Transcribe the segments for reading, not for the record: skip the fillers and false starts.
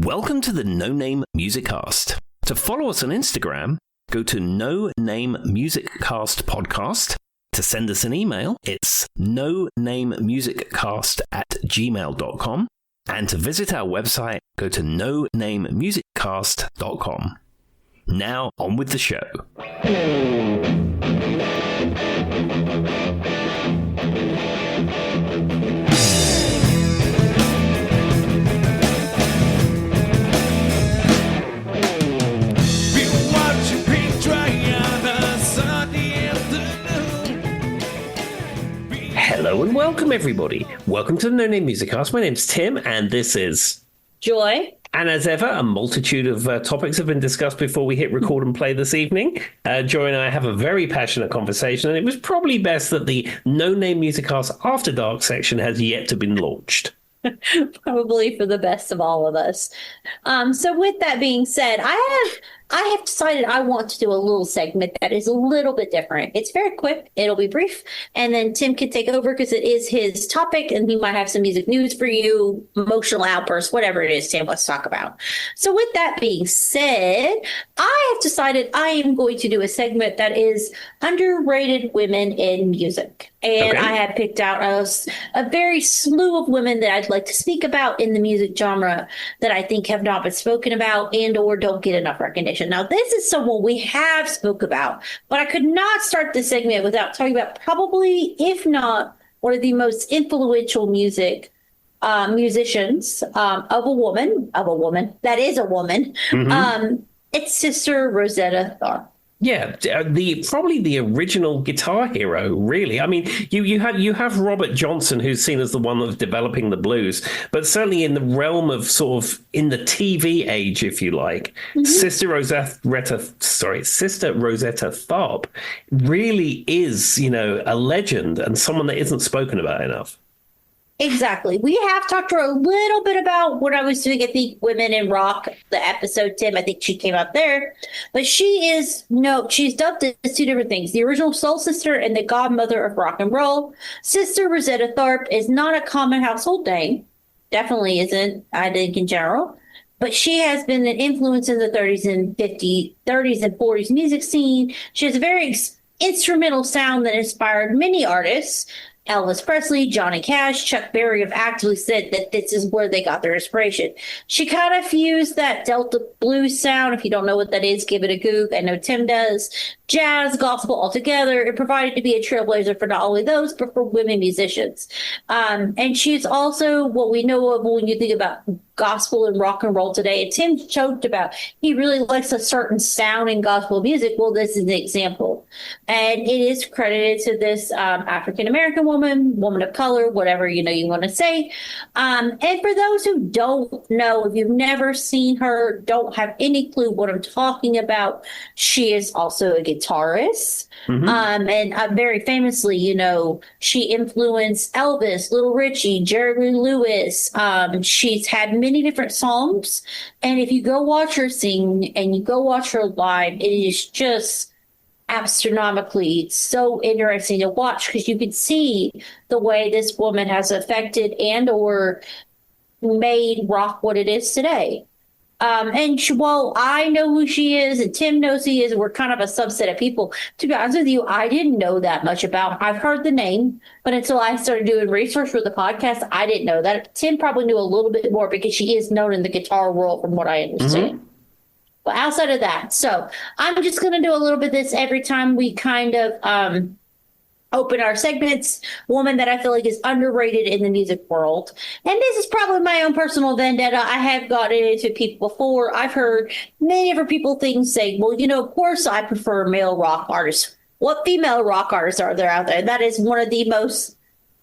Welcome to the No Name Music Cast. To follow us on Instagram, go to No Name Music Cast Podcast. To send us an email, it's nonamemusiccast@gmail.com. And to visit our website, go to nonamemusiccast.com. Now, on with the show. Hello and welcome, everybody. Welcome to the No Name Music Cast. My name's Tim, and this is Joy. And as ever, a multitude of topics have been discussed before we hit record and play this evening. Joy and I have a very passionate conversation, and it was probably best that the No Name Music Cast After Dark section has yet to been launched. Probably for the best of all of us. So with that being said, I have decided I want to do a little segment that is a little bit different. It's very quick. It'll be brief. And then Tim can take over because it is his topic and he might have some music news for you, emotional outbursts, whatever it is, Tim, let's talk about. So with that being said, I have decided I am going to do a segment that is underrated women in music. And I have picked out a very slew of women that I'd like to speak about in the music genre that I think have not been spoken about and or don't get enough recognition. Now, this is someone we have spoke about, but I could not start this segment without talking about probably, if not, one of the most influential musicians of a woman, that is a woman. Mm-hmm. It's Sister Rosetta Tharpe. Yeah, probably the original guitar hero, really. I mean, you have Robert Johnson, who's seen as the one of developing the blues, but certainly in the realm of sort of in the TV age, if you like, mm-hmm. Sister Rosetta Tharpe really is, a legend and someone that isn't spoken about enough. Exactly. We have talked to her a little bit about what I was doing at the Women in Rock, the episode, Tim. I think she came out there. But she's dubbed as two different things. The original soul sister and the godmother of rock and roll. Sister Rosetta Tharpe is not a common household name. Definitely isn't, I think, in general. But she has been an influence in the 30s and 40s music scene. She has a very instrumental sound that inspired many artists. Elvis Presley, Johnny Cash, Chuck Berry have actively said that this is where they got their inspiration. She kind of fused that Delta blues sound. If you don't know what that is, give it a Goog. I know Tim does. Jazz, gospel all together. It provided to be a trailblazer for not only those, but for women musicians. And she's also what we know of when you think about gospel and rock and roll today. And Tim joked about he really likes a certain sound in gospel music. Well, this is an example. And it is credited to this African-American woman of color, whatever you want to say. And for those who don't know, if you've never seen her, don't have any clue what I'm talking about, she is also a guitarist. Mm-hmm. And very famously, she influenced Elvis, Little Richie, Jerry Lee Lewis. She's had many different songs. And if you go watch her sing and you go watch her live, it is just astronomically so interesting to watch because you can see the way this woman has affected and or made rock what it is today. And while I know who she is and Tim knows who he is, we're kind of a subset of people. To be honest with you, I didn't know that much about. I've heard the name, but until I started doing research for the podcast, I didn't know that. Tim probably knew a little bit more because she is known in the guitar world from what I understand. Mm-hmm. But outside of that, so I'm just going to do a little bit of this every time we kind of open our segments. Woman that I feel like is underrated in the music world. And this is probably my own personal vendetta. I have gotten into people before. I've heard many different people say, well, of course I prefer male rock artists. What female rock artists are there out there? That is one of the most,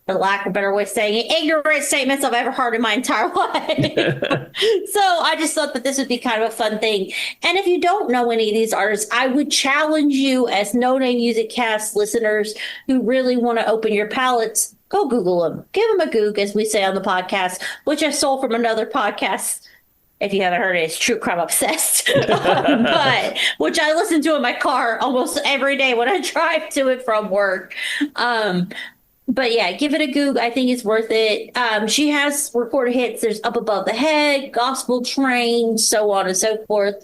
for lack of a better way of saying it, ignorant statements I've ever heard in my entire life. So I just thought that this would be kind of a fun thing. And if you don't know any of these artists, I would challenge you as No Name Music Cast listeners who really want to open your palates, go Google them. Give them a Goog, as we say on the podcast, which I stole from another podcast. If you haven't heard it, it's True Crime Obsessed, but which I listen to in my car almost every day when I drive to and from work. But yeah, give it a Goog. I think it's worth it. She has recorded hits. There's Up Above the Head, Gospel Train, so on and so forth.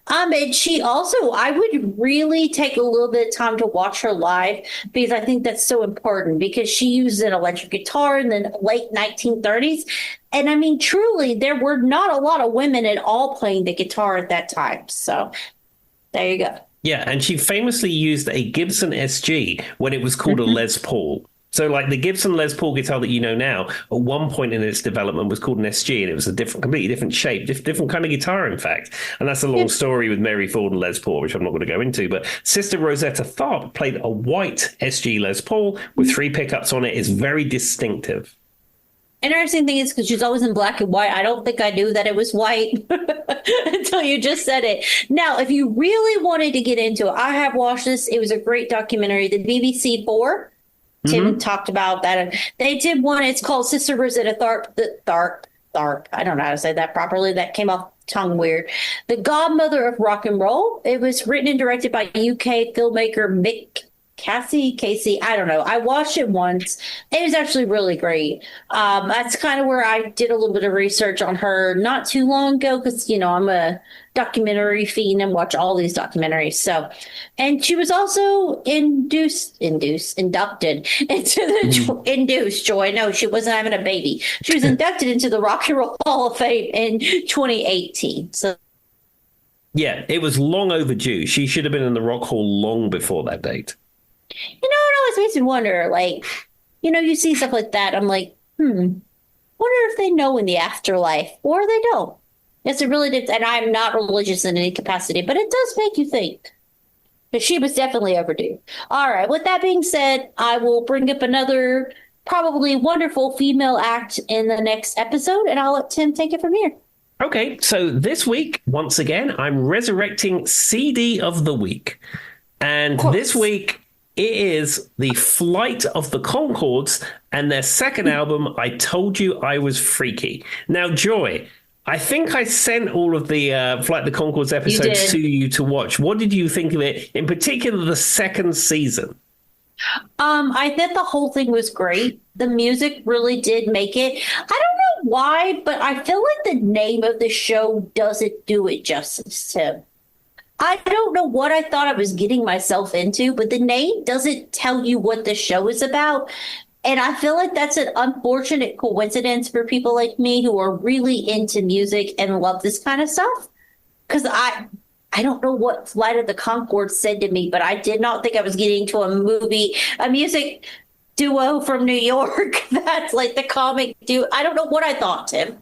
And she also, I would really take a little bit of time to watch her live because I think that's so important because she used an electric guitar in the late 1930s. And I mean, truly, there were not a lot of women at all playing the guitar at that time. So there you go. Yeah, and she famously used a Gibson SG when it was called a Les Paul. So, like the Gibson Les Paul guitar that you know now, at one point in its development was called an SG, and it was a completely different shape, different kind of guitar, in fact. And that's a long story with Mary Ford and Les Paul, which I'm not going to go into. But Sister Rosetta Tharpe played a white SG Les Paul with 3 pickups on it. It's very distinctive. Interesting thing is because she's always in black and white. I don't think I knew that it was white until you just said it. Now, if you really wanted to get into it, I have watched this. It was a great documentary, the BBC 4. Tim talked about that. They did one. It's called Sister Rosetta Tharpe. I don't know how to say that properly. That came off tongue weird. The Godmother of Rock and Roll. It was written and directed by UK filmmaker Mick Casey. I don't know. I watched it once. It was actually really great. That's kind of where I did a little bit of research on her not too long ago because, I'm a documentary fiend and watch all these documentaries. So, and she was also inducted into the induced joy. No, she wasn't having a baby. She was inducted into the Rock and Roll Hall of Fame in 2018. So, yeah, it was long overdue. She should have been in the Rock Hall long before that date. it always makes me wonder, like, you see stuff like that. I'm like, wonder if they know in the afterlife or they don't. It's a really, and I'm not religious in any capacity, but it does make you think. But she was definitely overdue. All right. With that being said, I will bring up another probably wonderful female act in the next episode, and I'll let Tim take it from here. Okay, so this week, once again, I'm resurrecting CD of the Week. And this week, it is The Flight of the Conchords and their second album, I Told You I Was Freaky. Now, Joy, I think I sent all of the Flight of the Conchords episodes to you to watch. What did you think of it, in particular the second season? I thought the whole thing was great. The music really did make it. I don't know why, but I feel like the name of the show doesn't do it justice, Tim. I don't know what I thought I was getting myself into, but the name doesn't tell you what the show is about. And I feel like that's an unfortunate coincidence for people like me who are really into music and love this kind of stuff. Because I don't know what Flight of the Conchords said to me, but I did not think I was getting to a music duo from New York. That's like the comic duo. I don't know what I thought, Tim.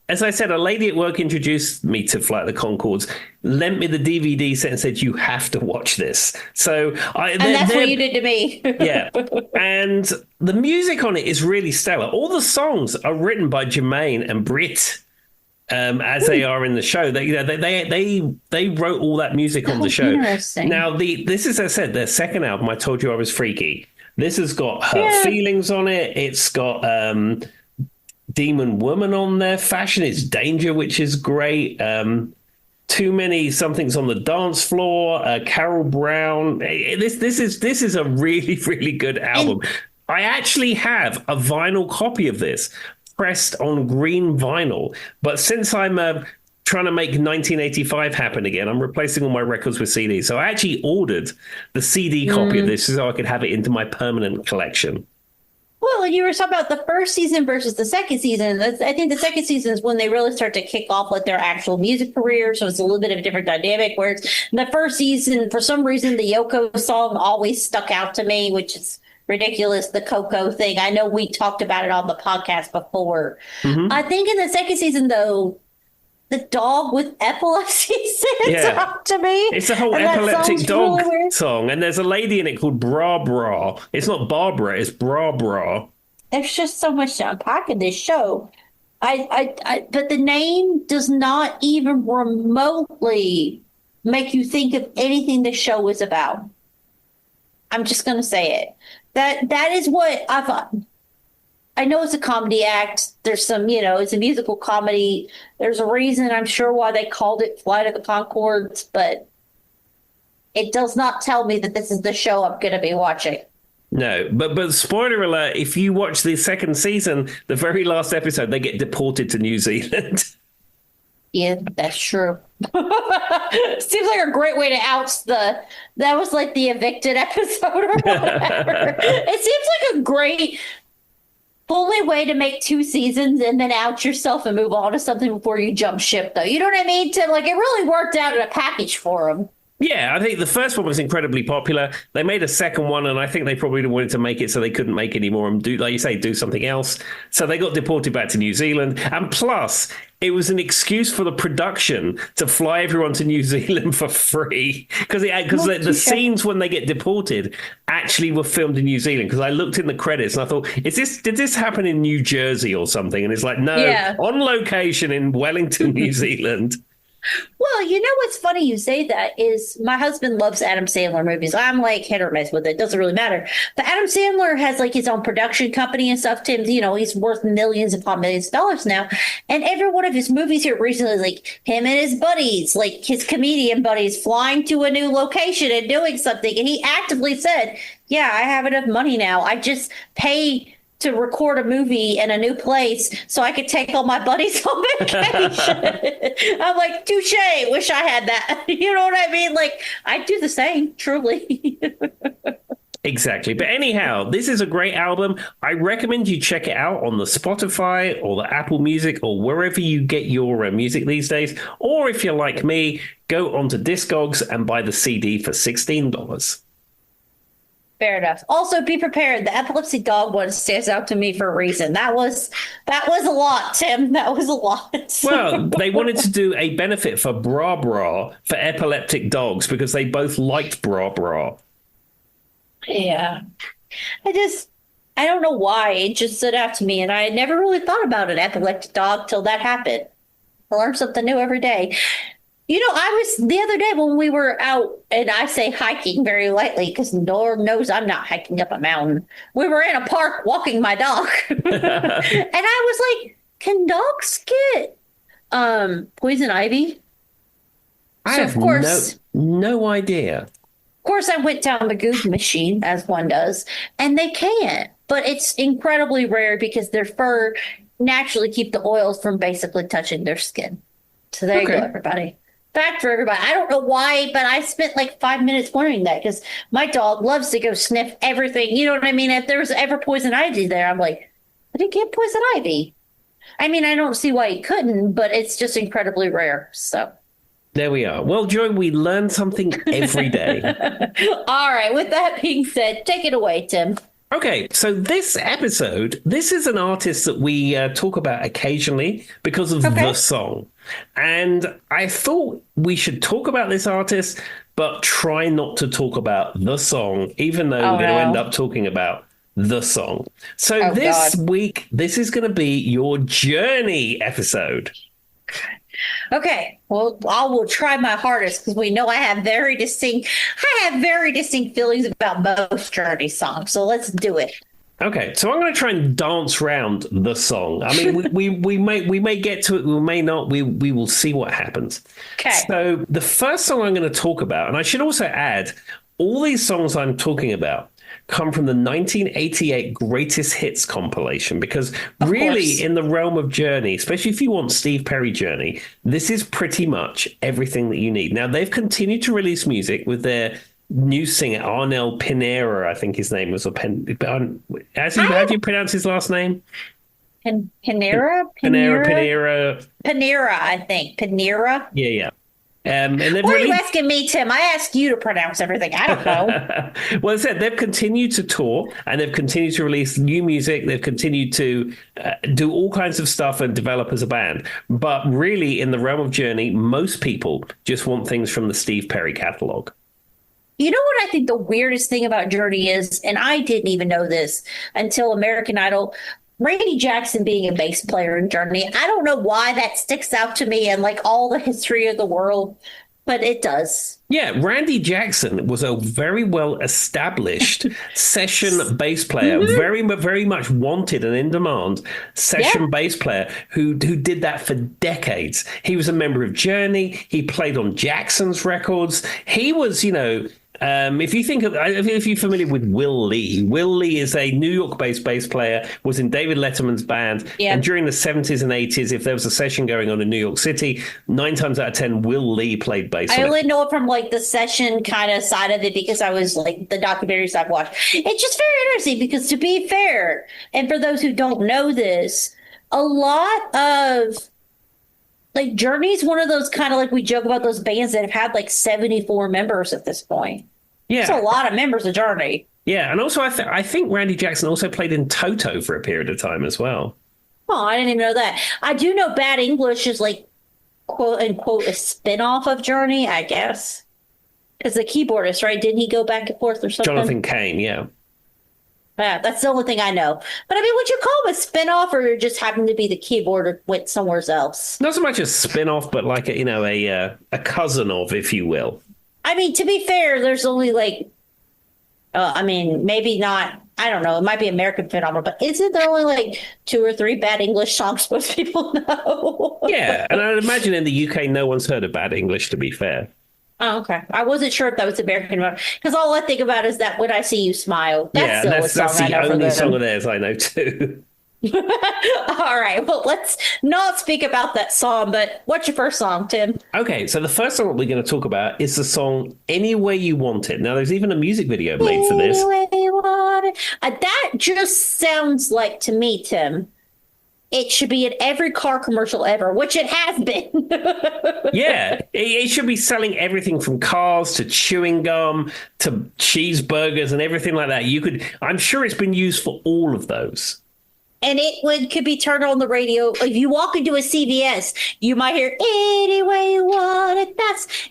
As I said, a lady at work introduced me to Flight of the Conchords, lent me the DVD set and said, you have to watch this. So that's what you did to me. Yeah. And the music on it is really stellar. All the songs are written by Jermaine and Britt. As they are in the show, they wrote all that music on the show. Interesting. Now, this is, as I said, their second album. I Told You I Was Freaky. This has got Her Feelings on it. It's got Demon Woman on there. Fashion is Danger, which is great. Too Many Somethings on the Dance Floor. Carol Brown. This is a really, really good album. I actually have a vinyl copy of this, pressed on green vinyl, but since I'm trying to make 1985 happen again, I'm replacing all my records with CDs. So I actually ordered the CD copy of this so I could have it into my permanent collection. Well, and you were talking about the first season versus the second season. I think the second season is when they really start to kick off with their actual music career. So it's a little bit of a different dynamic. Whereas the first season, for some reason, the Yoko song always stuck out to me, which is ridiculous, the Coco thing. I know we talked about it on the podcast before. I think in the second season, though, the dog with epilepsy stands out to me. It's a whole epileptic dog song, and there's a lady in it called Bra Bra. It's not Barbara, it's Bra Bra. There's just so much to unpack in this show. But the name does not even remotely make you think of anything the show is about. I'm just going to say it. That is what I thought. I know it's a comedy act. There's some, it's a musical comedy. There's a reason, I'm sure, why they called it Flight of the Conchords, but it does not tell me that this is the show I'm going to be watching. No, but spoiler alert, if you watch the second season, the very last episode, they get deported to New Zealand. Yeah, that's true. Seems like a great way to out that was like the evicted episode or whatever. It seems like a great only way to make two seasons and then out yourself and move on to something before you jump ship, though. You know what I mean, Tim? Like, it really worked out in a package for them. Yeah, I think the first one was incredibly popular. They made a second one, and I think they probably wanted to make it so they couldn't make any more and do, like you say, do something else. So they got deported back to New Zealand. And plus, it was an excuse for the production to fly everyone to New Zealand for free. Because the scenes when they get deported actually were filmed in New Zealand. Because I looked in the credits and I thought, did this happen in New Jersey or something? And it's like, no, on location in Wellington, New Zealand. Well, you know what's funny you say that is my husband loves Adam Sandler movies. I'm like hit or miss with it. Doesn't really matter. But Adam Sandler has like his own production company and stuff. Tim, you know, he's worth millions upon millions of dollars now. And every one of his movies here recently is like him and his buddies, like his comedian buddies flying to a new location and doing something. And he actively said, yeah, I have enough money now. I just pay to record a movie in a new place so I could take all my buddies on vacation. I'm like, touche, wish I had that. You know what I mean? Like, I'd do the same, truly. Exactly. But anyhow, this is a great album. I recommend you check it out on the Spotify or the Apple Music or wherever you get your music these days. Or if you're like me, go onto Discogs and buy the CD for $16. Fair enough. Also, be prepared. The epilepsy dog one stands out to me for a reason. That was a lot, Tim. That was a lot. Well, they wanted to do a benefit for Bra Bra for epileptic dogs because they both liked Bra Bra. Yeah. I don't know why. It just stood out to me, and I had never really thought about an epileptic dog till that happened. I learn something new every day. You know, I was the other day when we were out, and I say hiking very lightly because Lord knows I'm not hiking up a mountain. We were in a park walking my dog. And I was like, can dogs get poison ivy? I have no idea. Of course, I went down the Google machine, as one does, and they can't. But it's incredibly rare because their fur naturally keep the oils from basically touching their skin. So there you go, everybody. Fact for everybody. I don't know why, but I spent like 5 minutes wondering that because my dog loves to go sniff everything. You know what I mean? If there was ever poison ivy there, I'm like, I didn't get poison ivy. I mean, I don't see why he couldn't, but it's just incredibly rare. So there we are. Well, Joy, we learn something every day. All right. With that being said, take it away, Tim. Okay, so this episode, this is an artist that we talk about occasionally because of the song. And I thought we should talk about this artist, but try not to talk about the song, even though we're going to end up talking about the song. So this week, this is going to be your Journey episode. Okay, well, I will try my hardest because we know I have very distinct feelings about most Journey songs. So let's do it. Okay, so I'm going to try and dance around the song. I mean, we may get to it, we may not. We will see what happens. Okay. So the first song I'm going to talk about, and I should also add, all these songs I'm talking about come from the 1988 Greatest Hits compilation, because really in the realm of Journey, especially if you want Steve Perry Journey, this is pretty much everything that you need. Now, they've continued to release music with their new singer, Arnel Pinera, I think his name was. How do you pronounce his last name? Panera, I think. Panera. Yeah. And what are you asking me, Tim? I ask you to pronounce everything. I don't know. Well, as I said, they've continued to tour and they've continued to release new music. They've continued to do all kinds of stuff and develop as a band. But really, in the realm of Journey, most people just want things from the Steve Perry catalog. You know what I think the weirdest thing about Journey is, and I didn't even know this until American Idol, Randy Jackson being a bass player in Journey. I don't know why that sticks out to me and like all the history of the world, but it does. Yeah, Randy Jackson was a very well established session bass player, very much wanted and in demand session bass player who did that for decades. He was a member of Journey. He played on Jackson's records. He was, If you think of, if you're familiar with Will Lee is a New York-based bass player, was in David Letterman's band, and Yeah. during the 70s and 80s, if there was a session going on in New York City, 9 times out of 10, Will Lee played bass I on only it. know it from like the session kind of side of it because I was like the documentaries I've watched. It's just very interesting because to be fair, and for those who don't know this, a lot of like Journey's one of those kind of like we joke about those bands that have had like 74 members at this point. It's a Yeah, lot of members of Journey. yeah, and also I think Randy Jackson also played in Toto for a period of time as well. Oh, I didn't even know that. I do know Bad English is like quote unquote a spin-off of Journey, I guess. Because the keyboardist, right? Didn't he go back and forth or something? Jonathan Cain, yeah. Yeah, that's the only thing I know. But I mean, would you call him a spin-off or just happen to be the keyboard went somewhere else? Not so much a spin-off, but like a cousin of, if you will. I mean, to be fair, there's only like, I mean, maybe not. I don't know. It might be American phenomenon, but isn't there only like two or three Bad English songs most people know? Yeah, and I'd imagine in the UK, no one's heard of Bad English, to be fair. Oh, okay. I wasn't sure if that was American because all I think about is that When I See You Smile. Yeah, That's and still a that's song I the know for only them. song of theirs I know too. All right. Well, let's not speak about that song, but what's your first song, Tim? Okay, so the first song that we're going to talk about is the song "Any Way You Want It." Now, there's even a music video made for this. Anyway you want it. That just sounds like to me, Tim. It should be in every car commercial ever, which it has been. Yeah, it should be selling everything from cars to chewing gum to cheeseburgers and everything like that. I'm sure it's been used for all of those. And could be turned on the radio. If you walk into a CVS, you might hear any way you want it.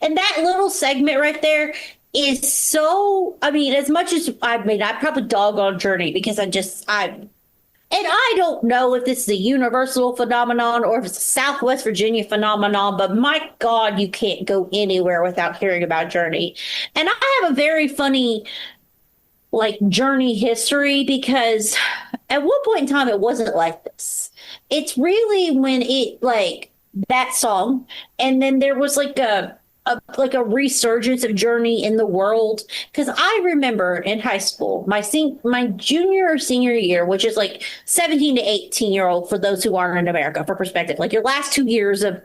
And that little segment right there is so. I mean, as much as I probably dog on Journey because and I don't know if this is a universal phenomenon or if it's a Southwest Virginia phenomenon, but my God, you can't go anywhere without hearing about Journey. And I have a very funny like Journey history because at one point in time it wasn't like this. It's really when it like that song, and then there was like a resurgence of Journey in the world. Because I remember in high school, my junior or senior year, which is like 17 to 18-year-old for those who aren't in America, for perspective, like your last 2 years of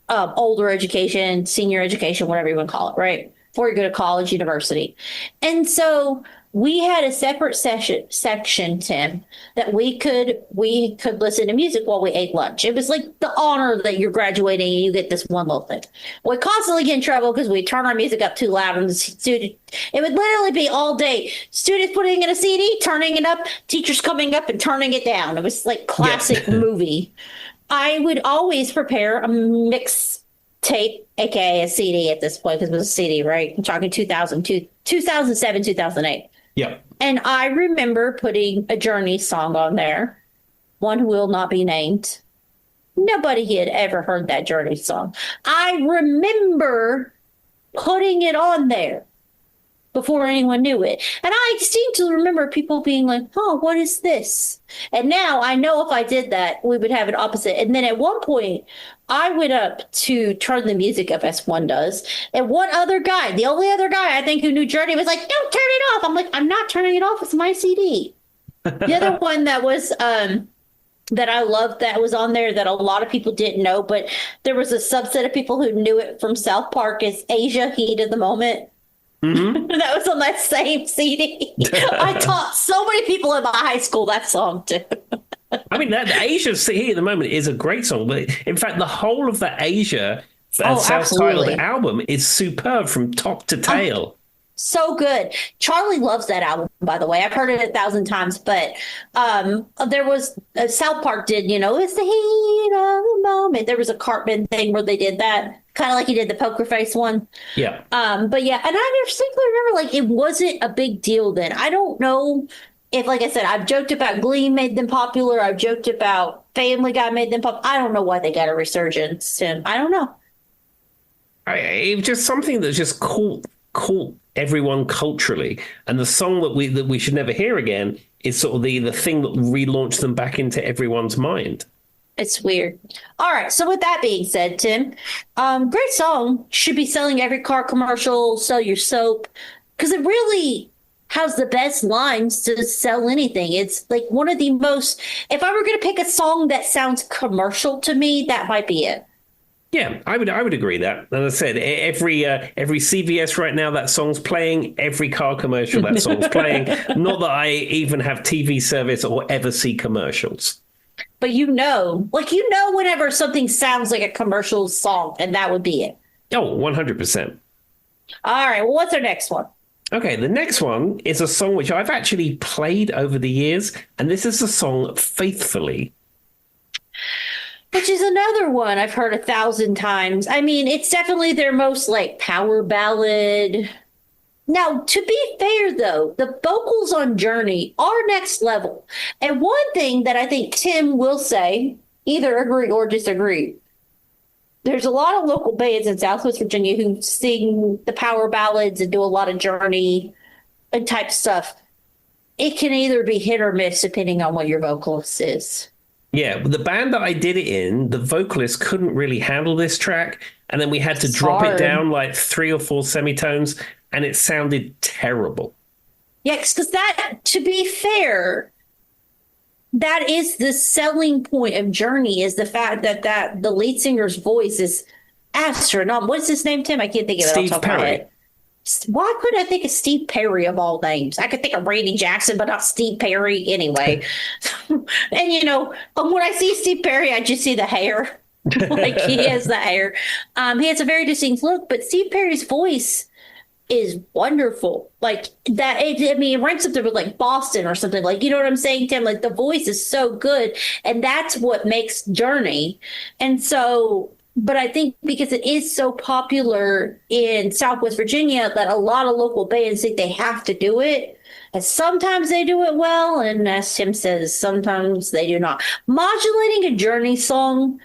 older education, senior education, whatever you want to call it, right? Before you go to college, university. And so we had a separate section, Tim, that we could listen to music while we ate lunch. It was like the honor that you're graduating and you get this one little thing. We constantly get in trouble because we turn our music up too loud, and it would literally be all day. Students putting in a CD, turning it up, teachers coming up and turning it down. It was like classic movie. I would always prepare a mix tape, aka a CD at this point, because it was a CD, right? I'm talking 2002, 2007, 2008. Yeah. And I remember putting a Journey song on there, one who will not be named. Nobody had ever heard that Journey song. I remember putting it on there before anyone knew it. And I seem to remember people being like, oh, what is this? And now I know if I did that, we would have it opposite. And then at one point, I went up to turn the music up as one does. And one other guy, the only other guy I think who knew Journey was like, don't turn it off. I'm like, I'm not turning it off. It's my CD. The other one that was that I loved that was on there that a lot of people didn't know, but there was a subset of people who knew it from South Park is Asia Heat of the Moment. Mm-hmm. That was on that same CD. I taught so many people in my high school that song too. I mean, that Asia Heat at the moment is a great song, but in fact, the whole of the Asia self-titled album is superb from top to tail. So good. Charlie loves that album, by the way. I've heard it 1,000 times, but there was South Park did, it's the heat of the moment. There was a Cartman thing where they did that, kind of like he did the poker face one. Yeah. But yeah, and I distinctly remember like it wasn't a big deal then. I don't know if, like I said, I've joked about Glee made them popular. I've joked about Family Guy made them popular. I don't know why they got a resurgence, Tim. I don't know. It was just something that just caught everyone culturally, and the song that we should never hear again is sort of the thing that relaunched them back into everyone's mind. It's weird. All right. So with that being said, Tim, great song. Should be selling every car commercial, sell your soap. because it really has the best lines to sell anything. It's like one of the most, if I were going to pick a song that sounds commercial to me, that might be it. Yeah, I would agree that. And as I said, every CVS right now that song's playing, every car commercial that song's playing. Not that I even have TV service or ever see commercials. But whenever something sounds like a commercial song, and that would be it. Oh, 100%. All right, well, what's our next one? Okay, the next one is a song which I've actually played over the years, and this is the song Faithfully. Which is another one I've heard 1,000 times. I mean, it's definitely their most like power ballad. Now, to be fair though, the vocals on Journey are next level. And one thing that I think Tim will say, either agree or disagree, there's a lot of local bands in Southwest Virginia who sing the power ballads and do a lot of Journey and type stuff. It can either be hit or miss depending on what your vocalist is. Yeah, the band that I did it in, the vocalist couldn't really handle this track, and then we had to drop it down like 3 or 4 semitones, and it sounded terrible. Yeah, because that, to be fair, that is the selling point of Journey, is the fact that the lead singer's voice is astronomical. What's his name, Tim? I can't think of it. Steve Perry. Why couldn't I think of Steve Perry of all names? I could think of Randy Jackson, but not Steve Perry anyway. And when I see Steve Perry, I just see the hair. Like he has the hair. He has a very distinct look, but Steve Perry's voice is wonderful. Like that, it ranks up there with like Boston or something. Like, you know what I'm saying, Tim? Like the voice is so good, and that's what makes Journey. And so, but I think because it is so popular in Southwest Virginia that a lot of local bands think they have to do it. And sometimes they do it well, and as Tim says, sometimes they do not. Modulating a Journey song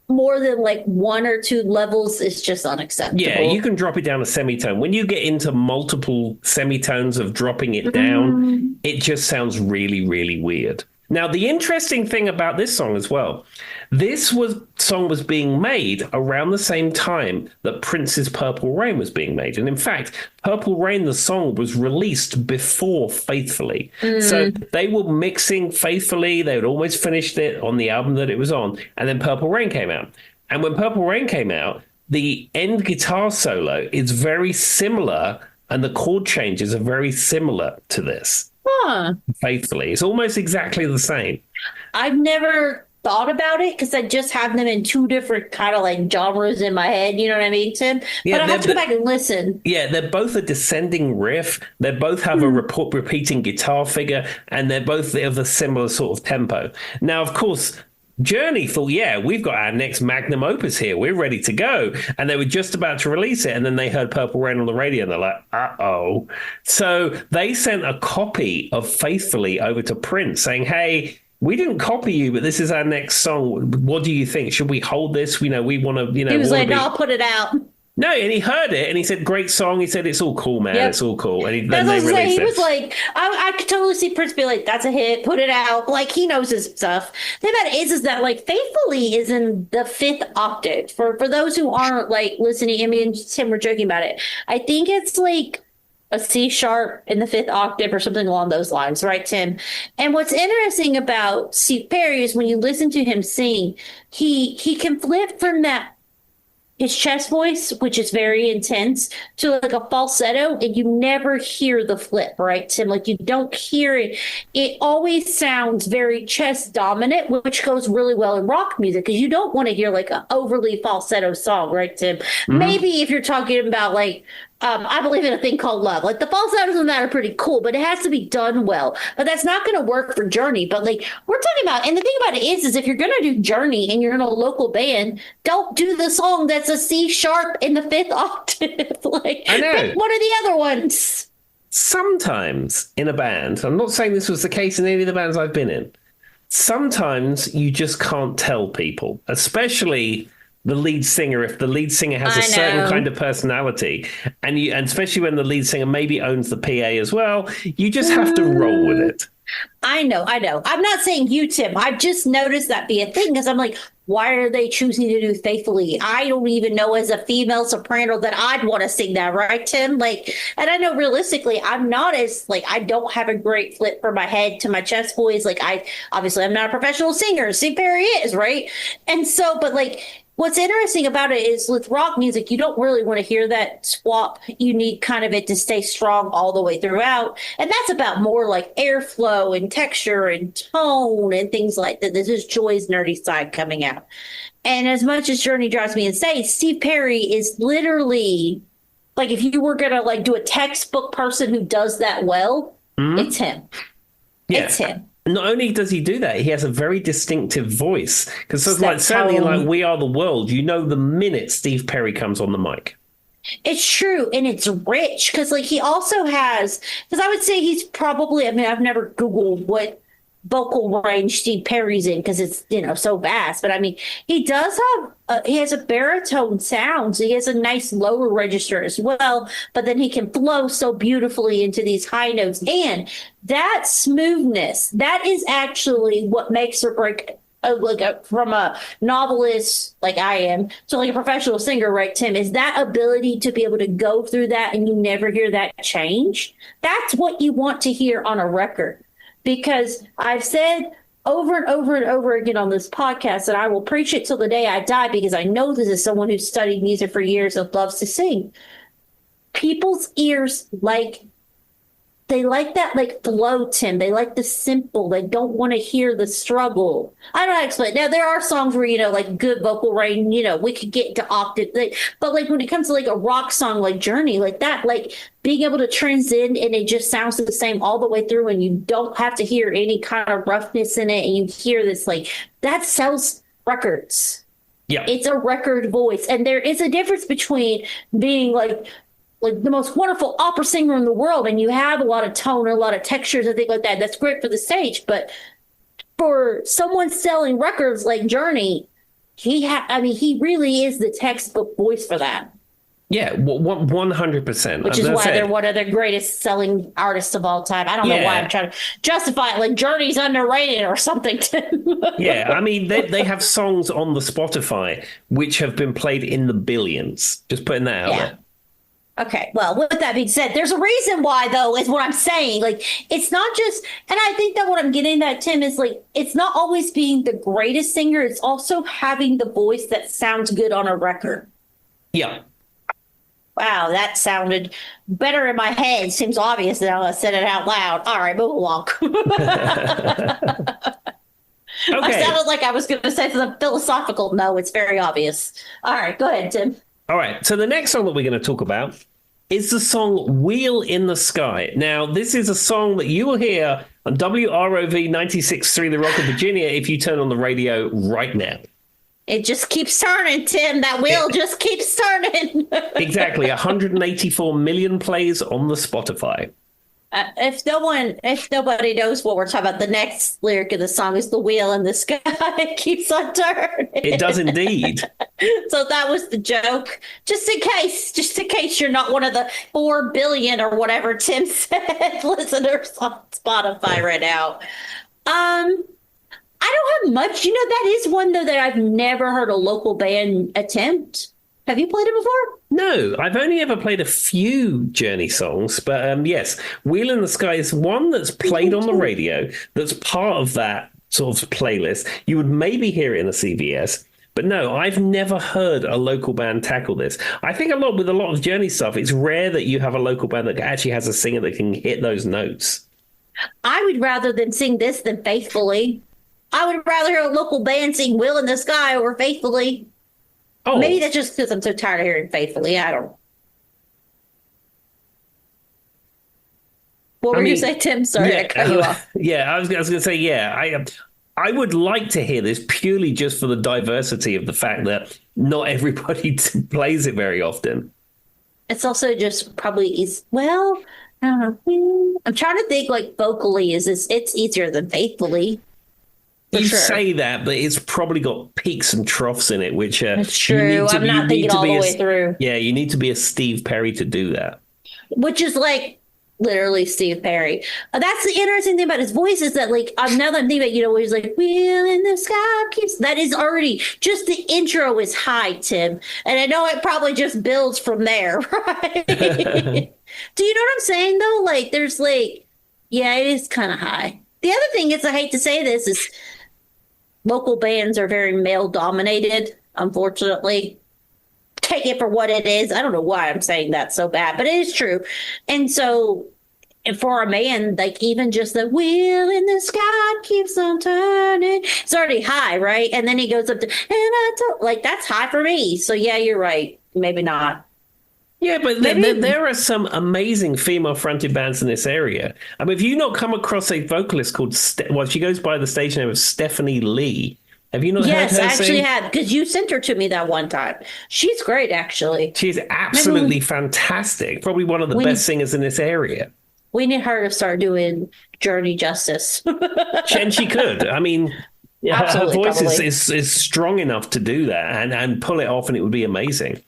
more than like 1 or 2 levels is just unacceptable. Yeah, you can drop it down a semitone. When you get into multiple semitones of dropping it down, it just sounds really, really weird. Now, the interesting thing about this song as well, song was being made around the same time that Prince's Purple Rain was being made. And in fact, Purple Rain, the song, was released before Faithfully. So they were mixing Faithfully. They had almost finished it on the album that it was on. And then Purple Rain came out. And when Purple Rain came out, the end guitar solo is very similar, and the chord changes are very similar to this. Faithfully. It's almost exactly the same. I've never thought about it because I just have them in 2 different kind of like genres in my head. You know what I mean, Tim? Yeah, but I have to go back and listen. Yeah, they're both a descending riff. They both have a repeating guitar figure, and they're both of a similar sort of tempo. Now, of course, Journey thought, yeah, we've got our next magnum opus here. We're ready to go. And they were just about to release it. And then they heard Purple Rain on the radio and they're like, uh-oh. So they sent a copy of Faithfully over to Prince saying, hey, we didn't copy you, but this is our next song. What do you think? Should we hold this? We want to, He was like, no, I'll put it out. No, and he heard it and he said, great song. He said, it's all cool, man. Yep. It's all cool. And then they released it. He was like, I could totally see Prince be like, that's a hit, put it out. Like, he knows his stuff. The thing about it is that, like, Faithfully is in the 5th octave. For those who aren't, like, listening, I mean, Tim were joking about it. I think it's, like, a C sharp in the 5th octave or something along those lines, right, Tim? And what's interesting about Steve Perry is when you listen to him sing, he can flip from his chest voice, which is very intense, to like a falsetto, and you never hear the flip, right, Tim? Like you don't hear it. It always sounds very chest dominant, which goes really well in rock music because you don't want to hear like an overly falsetto song, right, Tim? Maybe if you're talking about like I believe in a thing called love. Like the falsettos on that are pretty cool, but it has to be done well. But that's not going to work for Journey. But like we're talking about, and the thing about it is if you're going to do Journey and you're in a local band, don't do the song that's a C sharp in the 5th octave. Like I know. Pick one of the other ones. Sometimes in a band, I'm not saying this was the case in any of the bands I've been in. Sometimes you just can't tell people, especially the lead singer, if the lead singer has a certain kind of personality, and especially when the lead singer maybe owns the PA as well, you just have to roll with it. I know. I'm not saying you, Tim. I've just noticed that be a thing because I'm like, why are they choosing to do Faithfully? I don't even know as a female soprano that I'd want to sing that, right, Tim? Like, and I know realistically, I'm not as like I don't have a great flip from my head to my chest voice. Like I'm not a professional singer. Steve Perry is, right? And so, but like what's interesting about it is with rock music, you don't really want to hear that swap. You need kind of it to stay strong all the way throughout. And that's about more like airflow and texture and tone and things like that. This is Joy's nerdy side coming out. And as much as Journey drives me insane, Steve Perry is literally like if you were gonna like do a textbook person who does that well, it's him. Yeah. It's him. Not only does he do that, he has a very distinctive voice. Because like certainly like We Are the World, you know the minute Steve Perry comes on the mic. It's true, and it's rich because like he also has because I would say he's probably I've never Googled what vocal range Steve Perry's in because it's so vast, but I mean he does have he has a baritone sound, so he has a nice lower register as well, but then he can flow so beautifully into these high notes, and that smoothness that is actually what makes or break from a novelist like I am to like a professional singer, right, Tim, is that ability to be able to go through that and you never hear that change. That's what you want to hear on a record. Because I've said over and over and over again on this podcast that I will preach it till the day I die because I know this is someone who's studied music for years and loves to sing. People's ears they like that like flow, Tim. They like the simple. They don't want to hear the struggle. I don't know how to explain. Now there are songs where like good vocal range, we could get into octave. But like when it comes to like a rock song like Journey, like that, like being able to transcend and it just sounds the same all the way through, and you don't have to hear any kind of roughness in it, and you hear this like that sells records. Yeah, it's a record voice, and there is a difference between being like the most wonderful opera singer in the world, and you have a lot of tone, a lot of textures and things like that. That's great for the stage, but for someone selling records like Journey, he really is the textbook voice for that. Yeah, 100%. Which is why they're one of the greatest selling artists of all time. I don't know why I'm trying to justify it like Journey's underrated or something. Yeah, I mean, they have songs on the Spotify which have been played in the billions. Just putting that out there. Okay, well, with that being said, there's a reason why, though, is what I'm saying. Like, it's not just, and I think that what I'm getting at, Tim, is like, it's not always being the greatest singer. It's also having the voice that sounds good on a record. Yeah. Wow, that sounded better in my head. Seems obvious now I said it out loud. All right, move along. Okay. I sounded like I was going to say something philosophical. No, it's very obvious. All right, go ahead, Tim. All right, so the next song that we're going to talk about is the song Wheel in the Sky. Now, this is a song that you will hear on WROV 96.3 The Rock of Virginia if you turn on the radio right now. It just keeps turning, Tim. That wheel just keeps turning. Exactly, 184 million plays on the Spotify. If nobody knows what we're talking about, the next lyric of the song is "The wheel in the sky it keeps on turning." It does indeed. So that was the joke. Just in case you're not one of the 4 billion or whatever Tim said listeners on Spotify right now. I don't have much. That is one though that I've never heard a local band attempt. Have you played it before? No, I've only ever played a few Journey songs, but yes, Wheel in the Sky is one that's played on the radio, that's part of that sort of playlist. You would maybe hear it in a CVS, but no, I've never heard a local band tackle this. I think with a lot of Journey stuff, it's rare that you have a local band that actually has a singer that can hit those notes. I would rather them sing this than Faithfully. I would rather hear a local band sing Wheel in the Sky over Faithfully. Oh. Maybe that's just because I'm so tired of hearing Faithfully. I don't. What were you saying, Tim? Sorry, I cut you off. Yeah, I was going to say, I would like to hear this purely just for the diversity of the fact that not everybody plays it very often. It's also just probably well, I don't know. I'm trying to think like vocally, it's easier than Faithfully. You say that, but it's probably got peaks and troughs in it, which it's true. I'm not thinking all the way through. Yeah, you need to be a Steve Perry to do that. Which is like literally Steve Perry. That's the interesting thing about his voice is that, like, now that I'm thinking about, where he's like, "Wheel in the sky keeps," that is already just the intro is high, Tim, and I know it probably just builds from there, right? Do you know what I'm saying though? Like, there's like, yeah, it is kind of high. The other thing is, I hate to say this, is local bands are very male dominated, unfortunately. Take it for what it is. I don't know why I'm saying that so bad, but it is true. And so, and for a man, like even just the wheel in the sky keeps on turning, it's already high, right? And then he goes up to, and I don't, like that's high for me. So yeah, you're right. Maybe not. Yeah, but there are some amazing female-fronted bands in this area. I mean, have you not come across a vocalist called, well, she goes by the stage name of Stephanie Lee. Have you not heard Yes, her I actually sing? have because you sent her to me that one time. She's great, actually. She's absolutely fantastic. Probably one of the We best need singers in this area. we need her to start doing Journey justice. And she could. I mean, yeah, her Absolutely, voice probably. is strong enough to do that and pull it off, and it would be amazing.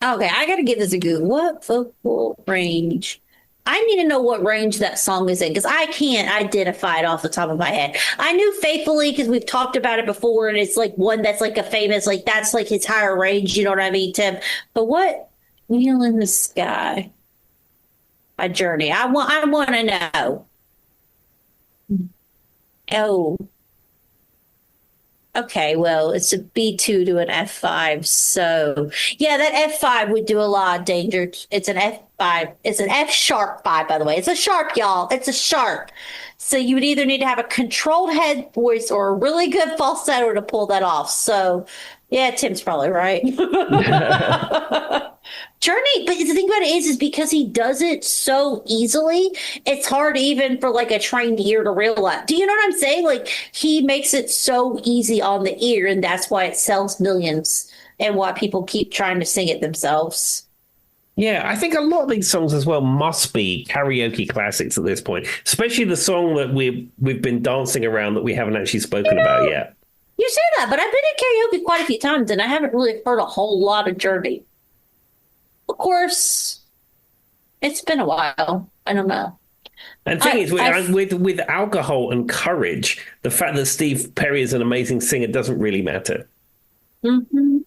Okay, I gotta give this a go. What vocal range? I need to know what range that song is in because I can't identify it off the top of my head. I knew Faithfully because we've talked about it before, and it's like one that's like a famous, like that's like his higher range. You know what I mean, Tim? But what Wheel in the Sky by Journey? I want to know. Oh, okay, well, it's a B2 to an F5. So, yeah, that F5 would do a lot of danger. It's an F5. It's an F sharp 5, by the way. It's a sharp, y'all. It's a sharp. So, you would either need to have a controlled head voice or a really good falsetto to pull that off. So, yeah, Tim's probably right. Journey, but the thing about it is because he does it so easily, it's hard even for like a trained ear to realize. Do you know what I'm saying? Like he makes it so easy on the ear, and that's why it sells millions and why people keep trying to sing it themselves. Yeah, I think a lot of these songs as well must be karaoke classics at this point, especially the song that we've been dancing around that we haven't actually spoken about yet. You say that, but I've been in karaoke quite a few times, and I haven't really heard a whole lot of Journey. Of course, it's been a while. I don't know. And the thing is, I've with alcohol and courage, the fact that Steve Perry is an amazing singer doesn't really matter. Mhm.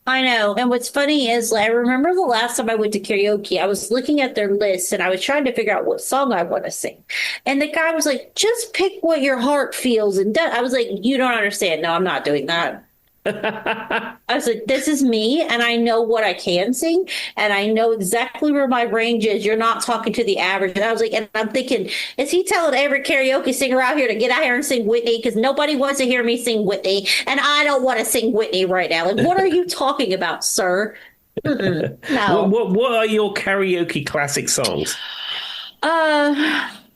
I know. And what's funny is, like, I remember the last time I went to karaoke, I was looking at their list and I was trying to figure out what song I want to sing. And the guy was like, just pick what your heart feels. And I was like, you don't understand. No, I'm not doing that. I was like, this is me, and I know what I can sing, and I know exactly where my range is. You're not talking to the average. And I was like, and I'm thinking, is he telling every karaoke singer out here to get out here and sing Whitney? Because nobody wants to hear me sing Whitney, and I don't want to sing Whitney right now. Like, what are you talking about, sir? No. What are your karaoke classic songs?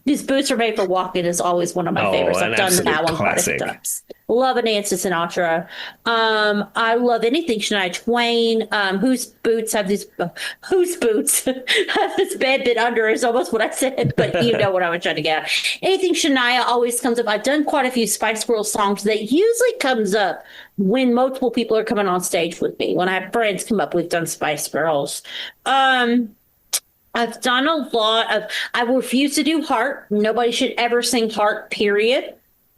These boots are made for walking is always one of my favorites. An I've done absolute that one quite a few classic. times. Love an Nancy Sinatra. I love anything Shania Twain. Whose boots have these? Whose boots have this bad bit under? Is almost what I said, but you know what I was trying to get at. Anything Shania always comes up. I've done quite a few Spice Girls songs that usually comes up when multiple people are coming on stage with me. When I have friends come up, we've done Spice Girls. I've done a lot of, I refuse to do Heart. Nobody should ever sing Heart, period.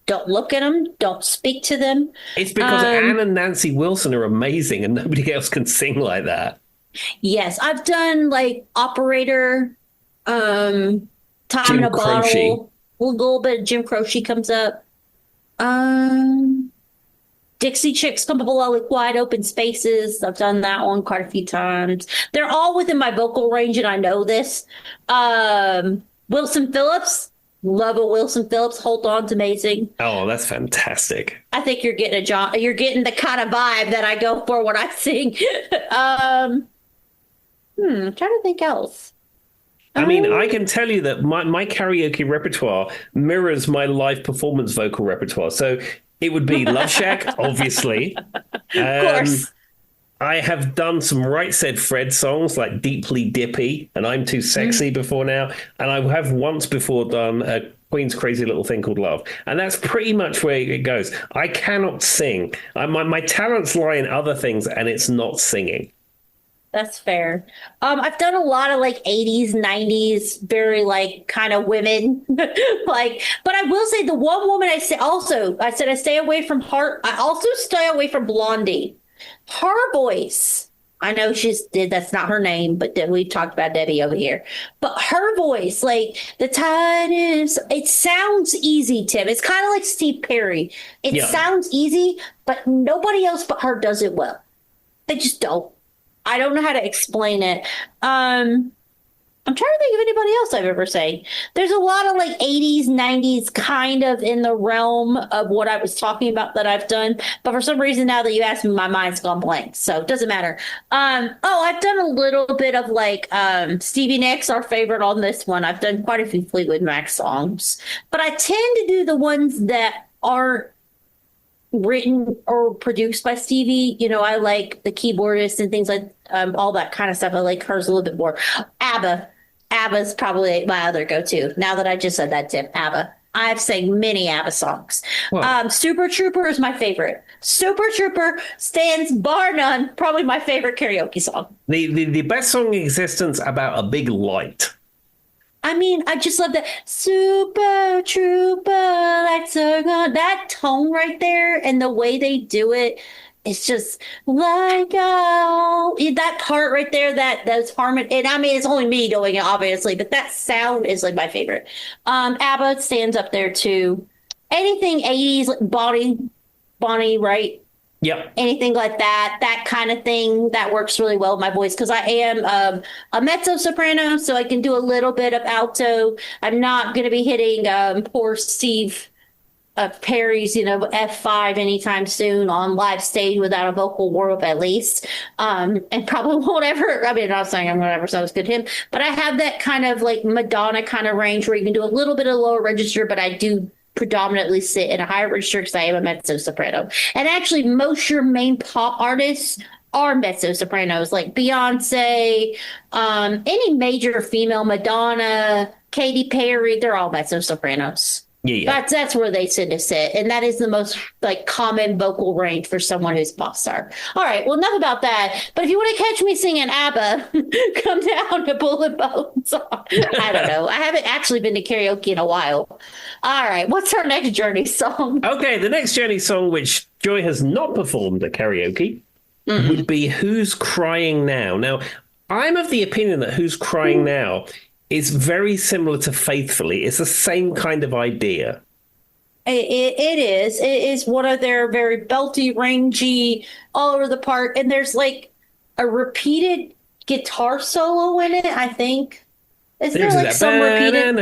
Don't look at them. Don't speak to them. It's because Anne and Nancy Wilson are amazing and nobody else can sing like that. Yes, I've done like Operator, Time Jim in a Croce. Bottle. A little bit of Jim Croce comes up. Um, Dixie Chicks come up a lot like Wide Open Spaces. I've done that one quite a few times. They're all within my vocal range, and I know this. Wilson Phillips, love a Wilson Phillips. Hold On's amazing. Oh, that's fantastic. I think you're getting a job. You're getting the kind of vibe that I go for when I sing. I'm trying to think else. I mean, I can tell you that my karaoke repertoire mirrors my live performance vocal repertoire. So it would be Love Shack, obviously. Of course. I have done some Right Said Fred songs like Deeply Dippy and I'm Too Sexy before now. And I have once before done Queen's Crazy Little Thing Called Love. And that's pretty much where it goes. I cannot sing. My talents lie in other things, and it's not singing. That's fair. I've done a lot of like 80s, 90s, very like kind of women. Like, but I will say the one woman I said I stay away from her. I also stay away from Blondie. Her voice. I know that's not her name, but we talked about Debbie over here. But her voice, like the tide is, it sounds easy, Tim. It's kind of like Steve Perry. It Yeah. sounds easy, but nobody else but her does it well. They just don't. I don't know how to explain it. I'm trying to think of anybody else I've ever sang. There's a lot of like 80s, 90s kind of in the realm of what I was talking about that I've done. But for some reason, now that you asked me, my mind's gone blank. So it doesn't matter. I've done a little bit of like Stevie Nicks, our favorite on this one. I've done quite a few Fleetwood Mac songs, but I tend to do the ones that aren't written or produced by Stevie. You know, I like the keyboardist and things like all that kind of stuff. I like hers a little bit more. ABBA. ABBA's probably my other go-to. Now that I just said that, Tim, ABBA. I've sang many ABBA songs. Well, Super Trooper is my favorite. Super Trooper stands bar none, probably my favorite karaoke song. the best song in existence about a big light. I mean, I just love that Super Trooper, lights are gone. That tone right there and the way they do it, it's just like that part right there, that's harmony. And I mean, it's only me doing it, obviously, but that sound is like my favorite. ABBA stands up there too. Anything 80s, like Bonnie, right? Yep. Anything like that kind of thing that works really well with my voice because I am a mezzo soprano, so I can do a little bit of alto. I'm not going to be hitting poor Steve Perry's, F5 anytime soon on live stage without a vocal warm up at least. And probably won't ever, I mean, I'm not saying I'm going to ever sound as good to him, but I have that kind of like Madonna kind of range where you can do a little bit of lower register, but I do predominantly sit in a higher register because I am a mezzo soprano. And actually, most your main pop artists are mezzo sopranos, like Beyonce, any major female, Madonna, Katy Perry, they're all mezzo sopranos. Yeah, yeah. That's where they tend to sit, and that is the most like common vocal range for someone who's pop star. All right, well, enough about that. But if you want to catch me singing ABBA, come down to Bullet Bones. I don't know. I haven't actually been to karaoke in a while. All right, what's our next Journey song? Okay, the next Journey song, which Joy has not performed at karaoke, would be Who's Crying Now? Now, I'm of the opinion that Who's Crying Now is very similar to Faithfully. It's the same kind of idea. It is. It is one of their very belty, rangy, all over the park. And there's like a repeated guitar solo in it, I think. Is there There's like that some repeated?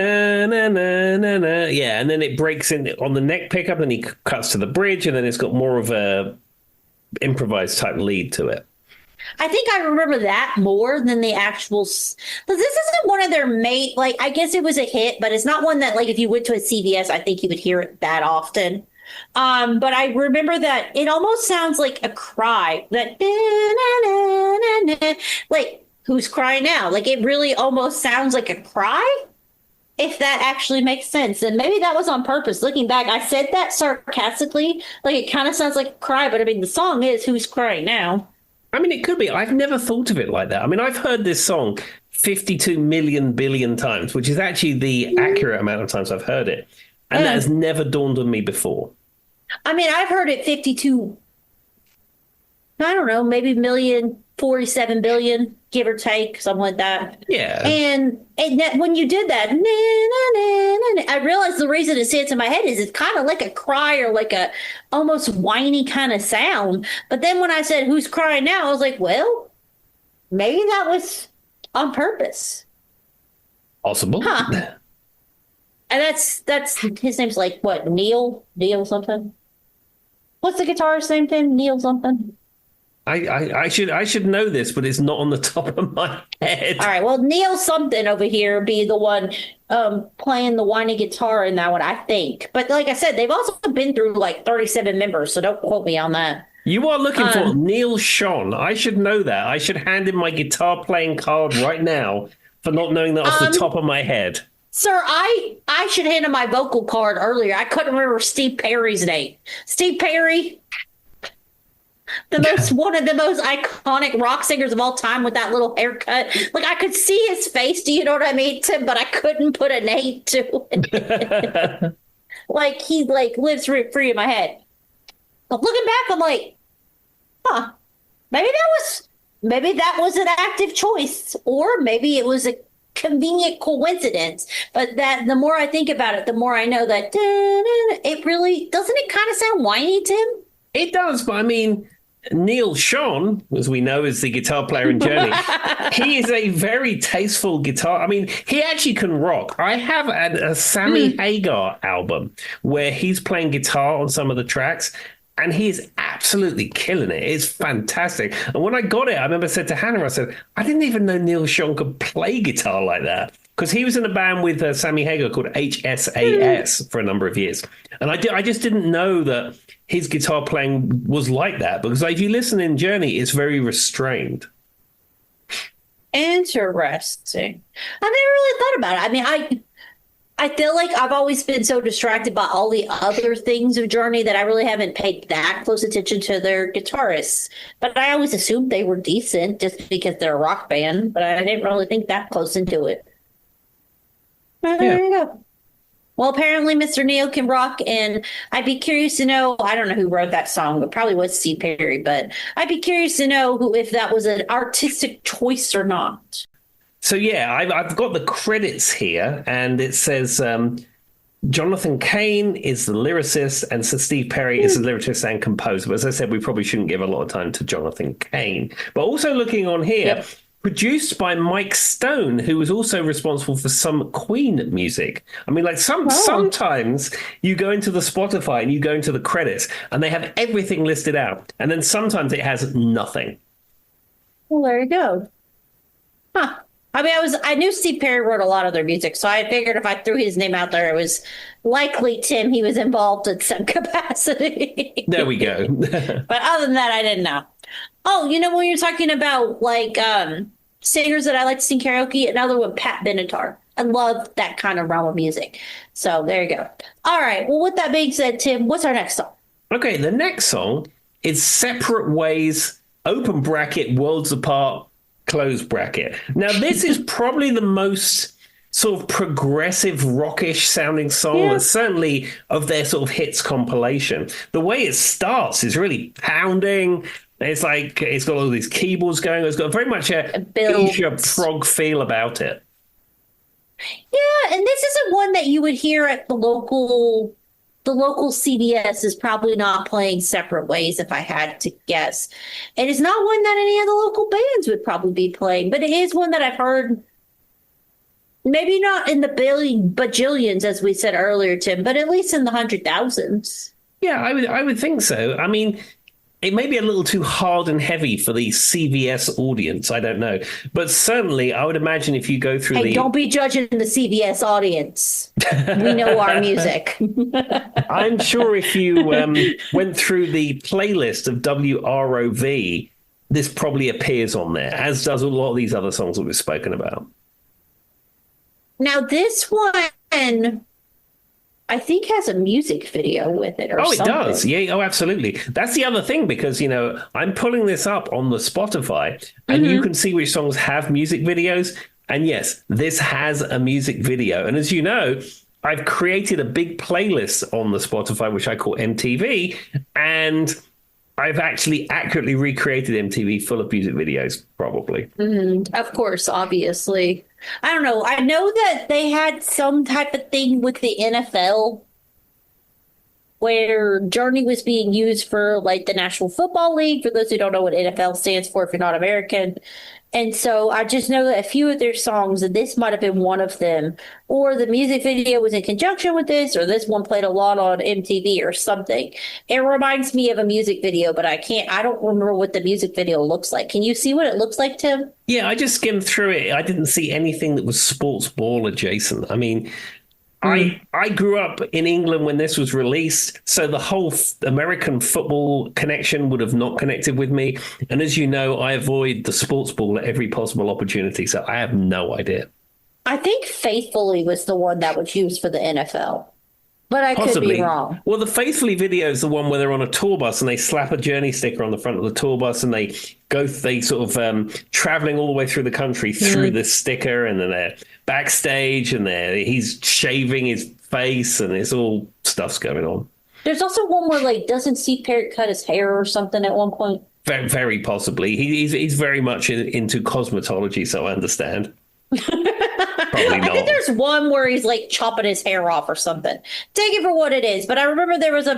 yeah, and then it breaks in on the neck pickup, and he cuts to the bridge, and then it's got more of a improvised type lead to it. I think I remember that more than the actual. But this isn't one of their like, I guess it was a hit, but it's not one that, like, if you went to a CVS, I think you would hear it that often. But I remember that it almost sounds like a cry that, like, who's crying now? Like, it really almost sounds like a cry, if that actually makes sense. And maybe that was on purpose. Looking back, I said that sarcastically, like, it kind of sounds like a cry, but I mean, the song is Who's Crying Now? I mean, it could be. I've never thought of it like that. I mean, I've heard this song 52 million billion times, which is actually the accurate amount of times I've heard it. And that has never dawned on me before. I mean, I've heard it 52, I don't know, maybe 47 billion, give or take, something like that. Yeah. And when you did that, I realized the reason it sits in my head is it's kind of like a cry or like a almost whiny kind of sound. But then when I said, who's crying now? I was like, well, maybe that was on purpose. Possible. Huh. And that's his name's like what, Neil something. What's the guitarist's name, Tim? Neil something. I should know this, but it's not on the top of my head. All right, well, Neil something over here be the one playing the whiny guitar in that one, I think. But like I said, they've also been through like 37 members, so don't quote me on that. You are looking for Neil Schon. I should know that. I should hand in my guitar playing card right now for not knowing that off the top of my head. Sir, I should hand him my vocal card earlier. I couldn't remember Steve Perry's name. Steve Perry. One of the most iconic rock singers of all time with that little haircut. Like I could see his face, do you know what I mean, Tim? But I couldn't put a name to it. Like he like lives rent free in my head. But looking back, I'm like, huh, maybe that was an active choice, or maybe it was a convenient coincidence. But that the more I think about it, the more I know that it really doesn't it kind of sound whiny, Tim? It does, but I mean, Neil Schon, as we know, is the guitar player in Journey. He is a very tasteful guitar. I mean, he actually can rock. I have a Sammy Hagar album where he's playing guitar on some of the tracks, and he is absolutely killing it. It's fantastic. And when I got it, I remember I said to Hannah, I said, I didn't even know Neil Schon could play guitar like that. Because he was in a band with Sammy Hagar called HSAS for a number of years. And I just didn't know that his guitar playing was like that. Because if you listen in Journey, it's very restrained. Interesting. I never really thought about it. I mean, I feel like I've always been so distracted by all the other things of Journey that I really haven't paid that close attention to their guitarists. But I always assumed they were decent just because they're a rock band. But I didn't really think that close into it. There you go. Well, apparently Mr. Neil can rock, and I'd be curious to know, I don't know who wrote that song, it probably was Steve Perry, but I'd be curious to know if that was an artistic choice or not. So, yeah, I've got the credits here, and it says Jonathan Cain is the lyricist, and so Steve Perry is the lyricist and composer. But as I said, we probably shouldn't give a lot of time to Jonathan Cain. But also looking on here, produced by Mike Stone, who was also responsible for some Queen music. I mean, like sometimes you go into the Spotify and you go into the credits and they have everything listed out. And then sometimes it has nothing. Well, there you go. Huh. I mean, I knew Steve Perry wrote a lot of their music, so I figured if I threw his name out there, it was likely, Tim, he was involved in some capacity. There we go. But other than that, I didn't know. Oh, you know, when you're talking about like singers that I like to sing karaoke, another one, Pat Benatar. I love that kind of realm of music. So there you go. All right. Well, with that being said, Tim, what's our next song? Okay, the next song is Separate Ways, open bracket, Worlds Apart, close bracket. Now, this is probably the most sort of progressive rockish sounding song, and certainly of their sort of hits compilation. The way it starts is really pounding. It's like it's got all these keyboards going. It's got very much a Asia prog feel about it. Yeah, and this isn't one that you would hear at the local CVS is probably not playing Separate Ways, if I had to guess. It is not one that any of the local bands would probably be playing, but it is one that I've heard, maybe not in the bajillions, as we said earlier, Tim, but at least in the 100,000s. Yeah, I would think so. I mean, it may be a little too hard and heavy for the CVS audience. I don't know. But certainly, I would imagine if you go through don't be judging the CVS audience. We know our music. I'm sure if you went through the playlist of WROV, this probably appears on there, as does a lot of these other songs that we've spoken about. Now, this one, I think, has a music video with it or something. It does. Yeah. Oh, absolutely. That's the other thing, because, you know, I'm pulling this up on the Spotify and you can see which songs have music videos. And yes, this has a music video. And as you know, I've created a big playlist on the Spotify, which I call MTV. And I've actually accurately recreated MTV full of music videos, probably. Of course, obviously. I don't know. I know that they had some type of thing with the NFL where Journey was being used for like the National Football League, for those who don't know what NFL stands for if you're not American. And so I just know that a few of their songs, and this might have been one of them, or the music video was in conjunction with this, or this one played a lot on MTV or something. It reminds me of a music video, but I don't remember what the music video looks like. Can you see what it looks like, Tim? Yeah, I just skimmed through it. I didn't see anything that was sports ball adjacent. I mean, I grew up in England when this was released, so the whole American football connection would have not connected with me. And as you know, I avoid the sports ball at every possible opportunity, so I have no idea. I think Faithfully was the one that was used for the NFL. but I could be Possibly. wrong. Well, the Faithfully video is the one where they're on a tour bus and they slap a Journey sticker on the front of the tour bus and they sort of traveling all the way through the country through this sticker, and then they're backstage and he's shaving his face and it's all stuff's going on. There's also one where like doesn't Steve Perry cut his hair or something at one point? Very, very possibly. He's very much into cosmetology, so I understand. Probably I think not. there's one where he's like chopping his hair off or something. Take it for what it is. But I remember there was a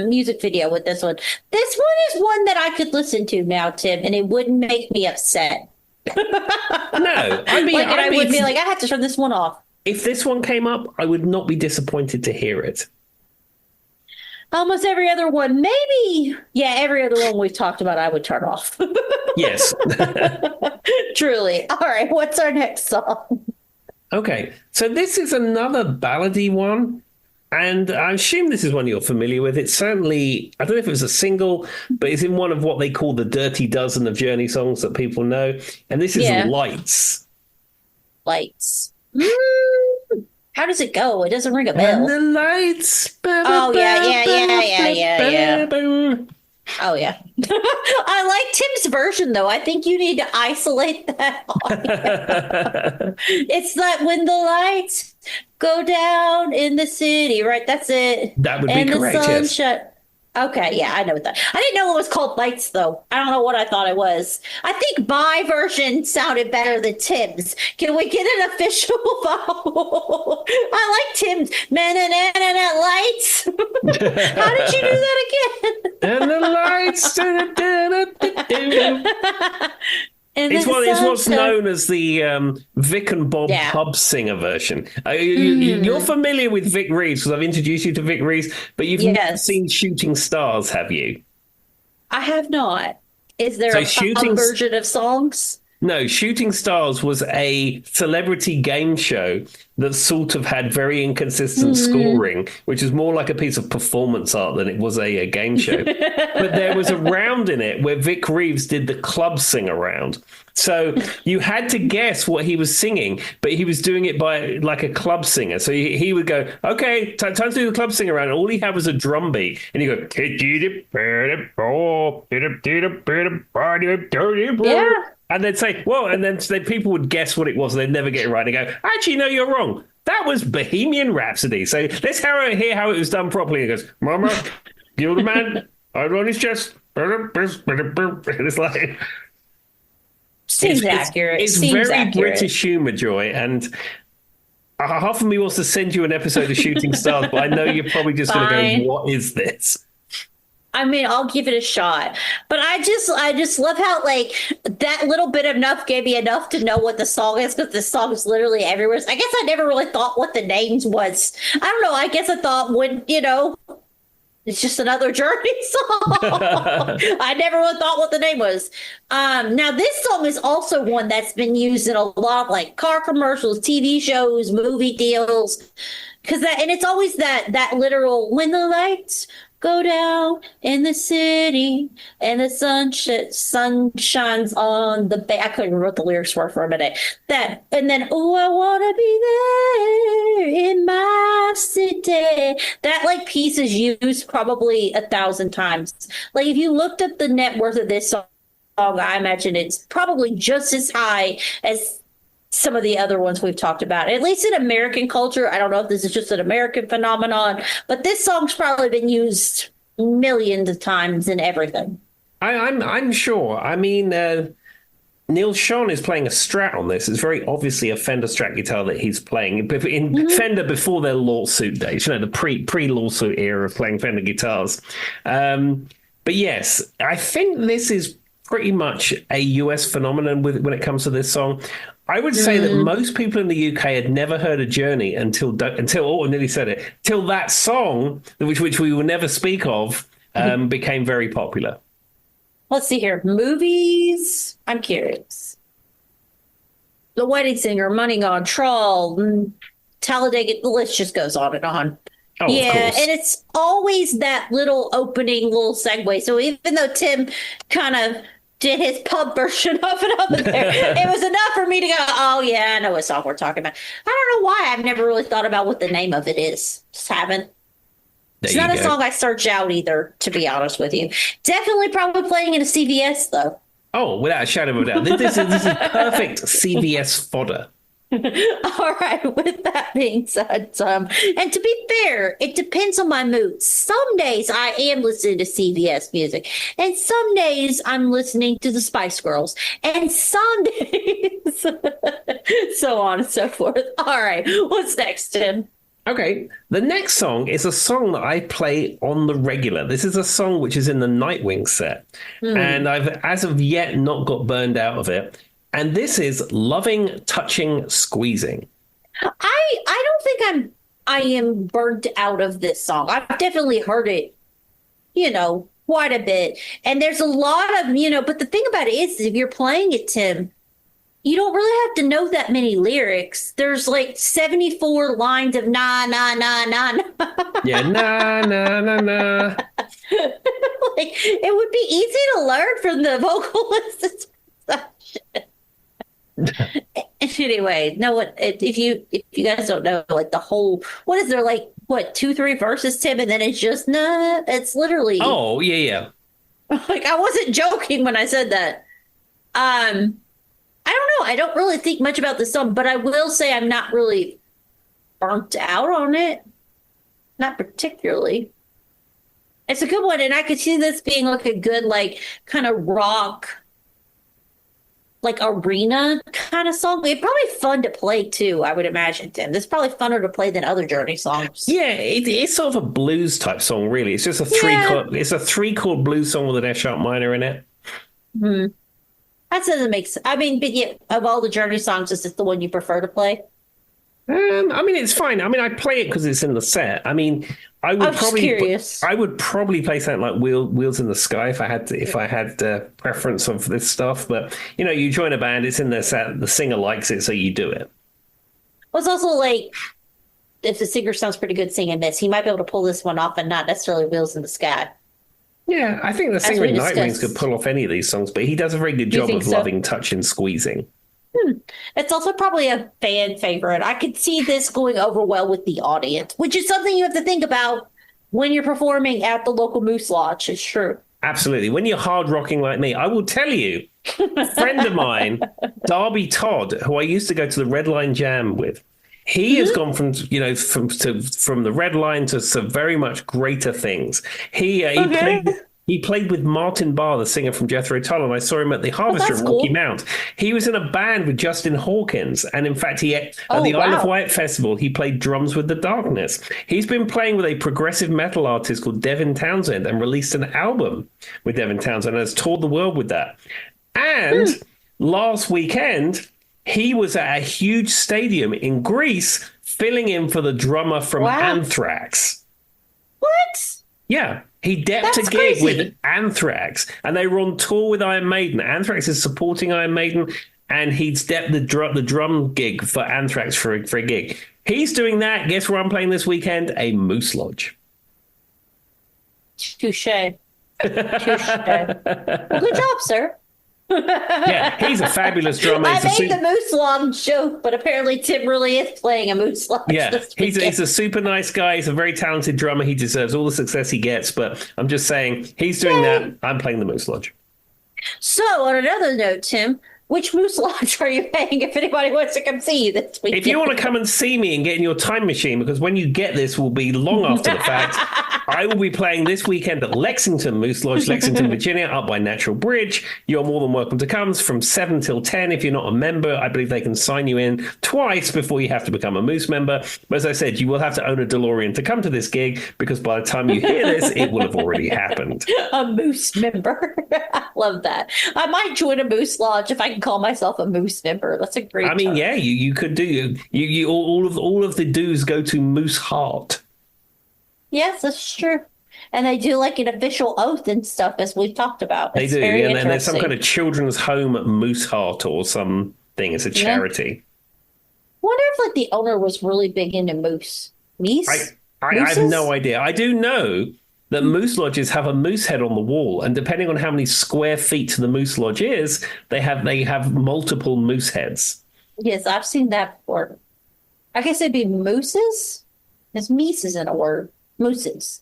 music video with this one. This one is one that I could listen to now, Tim, and it wouldn't make me upset. No, I mean, Like, and I would be like, I have to turn this one off. if this one came up, I would not be disappointed to hear it. Almost every other one, maybe. Yeah, every other one we've talked about, I would turn off. Yes. Truly. All right, what's our next song? Okay, so this is another ballady one, and I assume this is one you're familiar with. It's certainly, I don't know if it was a single, but it's in one of what they call the Dirty Dozen of Journey songs that people know, and this is Lights. Lights. How does it go? It doesn't ring a bell. And the lights. Oh, yeah. Oh, yeah. I like Tim's version, though. I think you need to isolate that. It's that when the lights go down in the city, right? That's it. That would be correct, yes. Okay, yeah, I know that. I didn't know it was called Lights, though. I don't know what I thought it was. I think my version sounded better than Tim's. Can we get an official vowel? I like Tim's. Lights. How did you do that again? And the lights. It's what's known as the Vic and Bob pub singer version. You're familiar with Vic Reeves because I've introduced you to Vic Reeves, but you've never seen Shooting Stars, have you? I have not. Is there a pub version of songs? No, Shooting Stars was a celebrity game show that sort of had very inconsistent scoring, which is more like a piece of performance art than it was a game show. But there was a round in it where Vic Reeves did the club singer round. So you had to guess what he was singing, but he was doing it by like a club singer. So he would go, okay, time to do the club singer round. And all he had was a drum beat. And he'd go, yeah. And they'd say, well, and then people would guess what it was, and they'd never get it right. They go, actually, no, you're wrong. That was Bohemian Rhapsody. So let's hear how it was done properly. He goes, Mama, kill the man, I'd on his chest. And it's like... Seems accurate. It's very British humour, Joy, and half of me wants to send you an episode of Shooting Stars, but I know you're probably just going to go, what is this? I mean, I'll give it a shot, but I just love how like that little bit of enough gave me enough to know what the song is, because the song is literally everywhere. So I guess I never really thought what the names was. I don't know. I guess I thought it's just another Journey song. I never really thought what the name was. Now this song is also one that's been used in a lot of like car commercials, TV shows, movie deals, and it's always that literal when the lights go down in the city and the sun shines on the bay. I couldn't remember what the lyrics were for a minute. That, and then, oh, I want to be there in my city. That like piece is used probably 1,000 times. Like if you looked up the net worth of this song, I imagine it's probably just as high as some of the other ones we've talked about, at least in American culture. I don't know if this is just an American phenomenon, but this song's probably been used millions of times in everything. I'm sure. I mean, Neil Schon is playing a Strat on this. It's very obviously a Fender Strat guitar that he's playing in Fender before their lawsuit days. The pre-lawsuit era of playing Fender guitars. But yes, I think this is pretty much a US phenomenon when it comes to this song. I would say that most people in the UK had never heard of Journey until I nearly said it, till that song, which we will never speak of, became very popular. Let's see here. Movies. I'm curious. The Wedding Singer, Money Gone, Troll, Talladega. The list just goes on and on. Oh, yeah, and it's always that little opening, little segue. So even though Tim kind of did his pub version of it over there. It was enough for me to go, oh yeah, I know what song we're talking about. I don't know why. I've never really thought about what the name of it is. Just haven't. There It's you not a go. song I search out either, to be honest with you. Definitely probably playing in a CVS though. Oh, without a shadow of a doubt. This is perfect CVS fodder. All right, with that being said, and to be fair, it depends on my mood. Some days I am listening to CVS music, and some days I'm listening to the Spice Girls, and some days so on and so forth. All right, what's next, Tim? Okay, the next song is a song that I play on the regular. This is a song which is in the Nightwing set, and I've as of yet not got burned out of it. And this is Loving, Touching, Squeezing. I don't think I am burnt out of this song. I've definitely heard it, quite a bit. And there's a lot of, but the thing about it is if you're playing it, Tim, you don't really have to know that many lyrics. There's like 74 lines of na na na na na. Yeah, na na na na. Like it would be easy to learn from the vocalist. Anyway, no, what if you guys don't know, like the whole, what is there, like what, 2-3 verses, Tim, and then it's just nah. It's literally Oh, yeah. like I wasn't joking when I said that. I don't know. I don't really think much about the song, but I will say I'm not really burnt out on it. Not particularly. It's a good one, and I could see this being like a good, like kind of rock, like arena kind of song. It's probably fun to play too, I would imagine, Tim. This is probably funner to play than other Journey songs. Yeah, it's sort of a blues type song, really. It's just a three-chord blues song with an F sharp minor in it. Hmm. That doesn't make sense. I mean, but yeah, of all the Journey songs, is this the one you prefer to play? I mean, it's fine. I mean, I play it because it's in the set. I mean, I'm just curious. I would probably play something like Wheels in the Sky if I had preference of this stuff. But you join a band, it's in their set, the singer likes it, so you do it. Well, it's also like if the singer sounds pretty good singing this, he might be able to pull this one off and not necessarily Wheels in the Sky. Yeah, I think the As singer we in Nightwings discussed. could pull off any of these songs, but he does a very good You job think of so? loving, touching, squeezing. It's also probably a fan favorite. I could see this going over well with the audience, which is something you have to think about when you're performing at the local Moose Lodge. It's true. Absolutely. When you're hard rocking like me, I will tell you, a friend of mine, Darby Todd, who I used to go to the Red Line Jam with, he has gone from from the Red Line to some very much greater things. He played with Martin Barr, the singer from Jethro Tull, and I saw him at the Harvester that's at Rocky cool. Mount. He was in a band with Justin Hawkins, and in fact, at Oh, the Isle of wow. Wight Festival, he played drums with The Darkness. He's been playing with a progressive metal artist called Devin Townsend and released an album with Devin Townsend and has toured the world with that. And last weekend, he was at a huge stadium in Greece filling in for the drummer from Wow. Anthrax. What? Yeah, he depped That's a gig crazy. with Anthrax, and they were on tour with Iron Maiden. Anthrax is supporting Iron Maiden, and he'd stepped the drum gig for Anthrax for a gig. He's doing that. Guess where I'm playing this weekend? A Moose Lodge. Touche. Touche. Well, good job, sir. Yeah, he's a fabulous drummer. I He's a made the Moose Lodge joke, but apparently Tim really is playing a Moose Lodge. Yeah, this he's weekend. a super nice guy. He's a very talented drummer. He deserves all the success he gets. But I'm just saying, he's doing that. I'm playing the Moose Lodge. So, on another note, Tim, which Moose Lodge are you paying if anybody wants to come see you this weekend? If you want to come and see me and get in your time machine, because when you get this will be long after the fact, I will be playing this weekend at Lexington Moose Lodge, Lexington, Virginia, up by Natural Bridge. You're more than welcome to come. It's from 7 till 10. If you're not a member, I believe they can sign you in twice before you have to become a Moose member. But as I said, you will have to own a DeLorean to come to this gig, because by the time you hear this, it will have already happened. A Moose member. I love that. I might join a Moose Lodge if I can call myself a Moose member. That's a great I mean, term. yeah, you could do you all of the dues go to Moose Heart. Yes, that's true. And they do like an official oath and stuff, as we've talked about. They It's do, very and then there's some interesting. kind of children's home at Moose Heart or something. It's a charity. Wonder if like the owner was really big into moose. Meese? I have Mooses? no idea. I do know that moose lodges have a moose head on the wall, and depending on how many square feet the moose lodge is, they have multiple moose heads. Yes, I've seen that before. I guess it'd be mooses. There's meeses in a word. Mooses.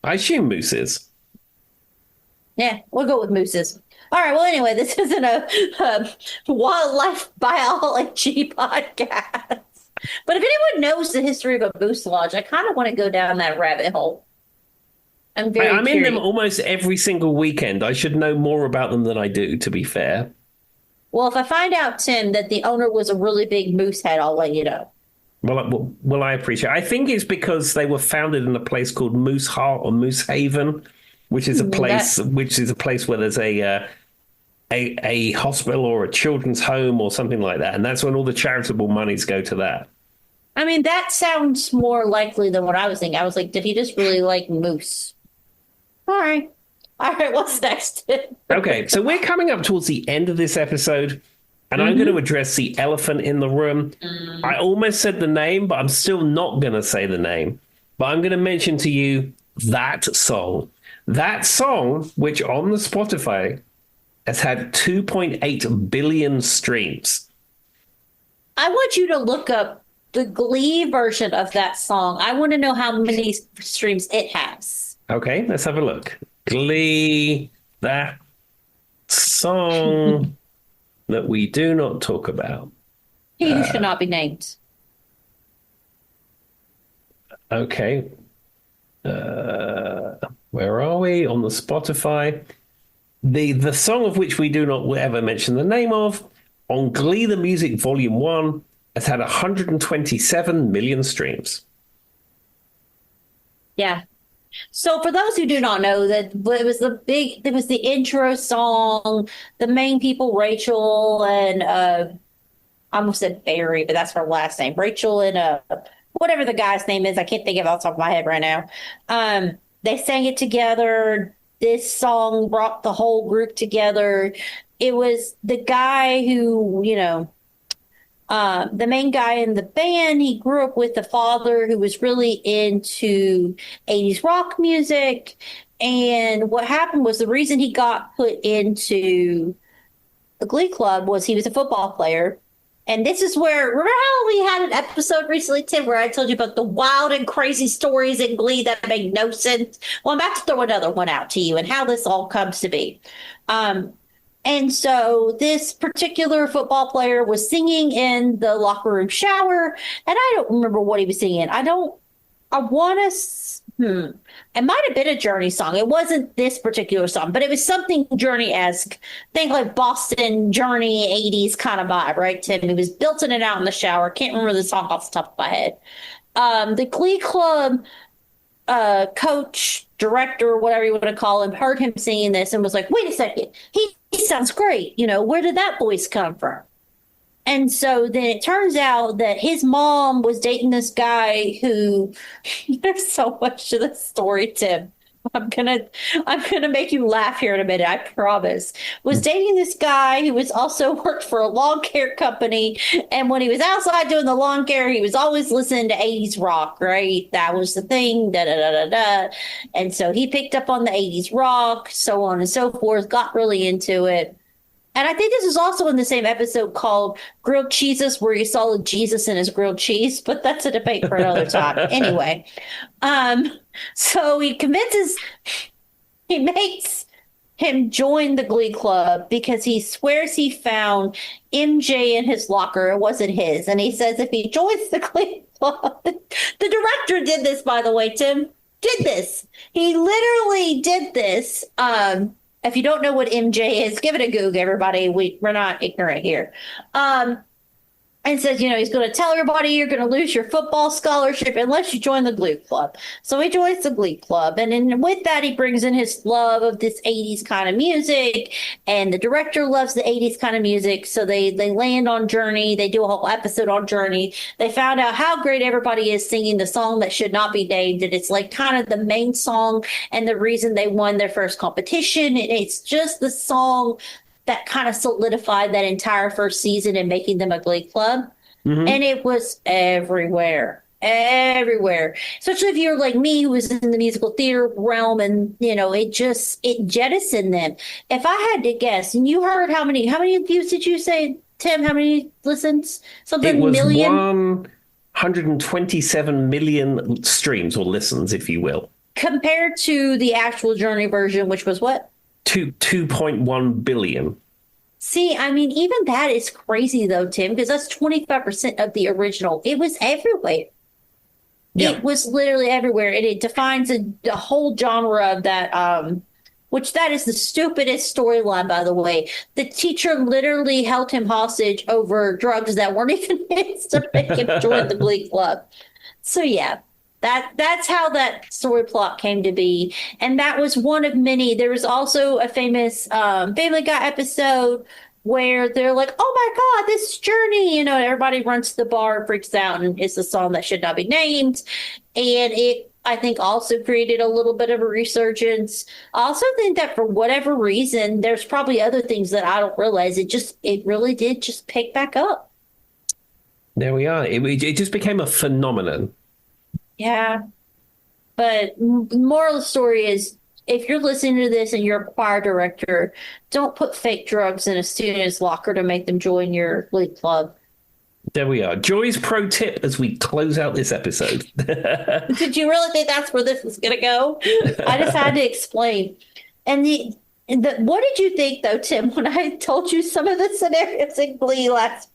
I assume mooses. Yeah, we'll go with mooses. All right. Well, anyway, this isn't a wildlife biology podcast. But if anyone knows the history of a moose lodge, I kind of want to go down that rabbit hole. I'm I'm curious. in them almost every single weekend. I should know more about them than I do, to be fair. Well, if I find out, Tim, that the owner was a really big moose head, I'll let you know. Well, I appreciate it. I think it's because they were founded in a place called Moose Heart or Moose Haven, which is a place where there's a hospital or a children's home or something like that, and that's when all the charitable monies go to that. I mean, that sounds more likely than what I was thinking. I was like, did he just really like moose? All right. What's next? Okay, so we're coming up towards the end of this episode, and I'm going to address the elephant in the room. I almost said the name, but I'm still not going to say the name. But I'm going to mention to you that song. That song, which on the Spotify has had 2.8 billion streams. I want you to look up the Glee version of that song. I want to know how many streams it has. Okay, let's have a look. Glee, that song that we do not talk about. He who should not be named. Okay. Where are we? On the Spotify. The song of which we do not ever mention the name of, on Glee the Music Volume 1, has had 127 million streams. Yeah. So for those who do not know, that it was the intro song, the main people, Rachel and I almost said Barry, but that's her last name. Rachel and whatever the guy's name is, I can't think of it off the top of my head right now. They sang it together. This song brought the whole group together. It was the guy who, the main guy in the band, he grew up with a father who was really into 80s rock music. And what happened was the reason he got put into the Glee Club was he was a football player. And this is where, remember how we had an episode recently, Tim, where I told you about the wild and crazy stories in Glee that make no sense? Well, I'm about to throw another one out to you and how this all comes to be. And so this particular football player was singing in the locker room shower, and I don't remember what he was singing. It might have been a Journey song. It wasn't this particular song, but it was something Journey-esque. Think like Boston Journey 80s kind of vibe, right, Tim? He was belting it out in the shower. Can't remember the song off the top of my head. The Glee Club coach, director, whatever you want to call him, heard him singing this and was like, wait a second, he sounds great. Where did that voice come from? And so then it turns out that his mom was dating this guy who, there's so much to this story, Tim. I'm gonna make you laugh here in a minute, I promise. Was dating this guy who was also worked for a lawn care company, and when he was outside doing the lawn care, he was always listening to 80s rock, right? That was the thing, da da da da da. And so he picked up on the 80s rock, so on and so forth, got really into it. And I think this is also in the same episode called Grilled Cheeses, where you saw Jesus in his grilled cheese, but that's a debate for another time. Anyway, so he makes him join the Glee Club because he swears he found MJ in his locker. It wasn't his. And he says if he joins the Glee Club, the director did this, by the way, Tim, did this. He literally did this. If you don't know what MJ is, give it a Google, everybody. We're not ignorant here. And says, he's going to tell everybody you're going to lose your football scholarship unless you join the Glee Club. So he joins the Glee Club. And then with that, he brings in his love of this 80s kind of music. And the director loves the 80s kind of music. So they land on Journey. They do a whole episode on Journey. They found out how great everybody is singing the song that should not be named. And it's like kind of the main song and the reason they won their first competition. And it's just the song that kind of solidified that entire first season and making them a Glee Club. Mm-hmm. And it was everywhere. everywhere. Especially if you're like me, who was in the musical theater realm, and it jettisoned them. If I had to guess, and you heard how many views did you say, Tim? How many listens? It Something was million 127 million streams or listens, if you will. compared to the actual Journey version, which was what? 2.1 billion. See, I mean, even that is crazy though, Tim, because that's 25% of the original. It was everywhere. Yeah. It was literally everywhere, and it defines a whole genre of that. Which that is the stupidest storyline, by the way. The teacher literally held him hostage over drugs that weren't even his to make him join the Glee Club. So yeah, that's how that story plot came to be, and that was one of many. There was also a famous Family Guy episode where they're like, "Oh my God, this journey!" Everybody runs to the bar, freaks out, and it's a song that should not be named, and it. I think also created a little bit of a resurgence. I also think that for whatever reason, there's probably other things that I don't realize. It really did just pick back up. There we are. It just became a phenomenon. Yeah. But the moral of the story is if you're listening to this and you're a choir director, don't put fake drugs in a student's locker to make them join your Glee Club. There we are. Joy's pro tip as we close out this episode. Did you really think that's where this was going to go? I just had to explain. And what did you think, though, Tim, when I told you some of the scenarios in Glee last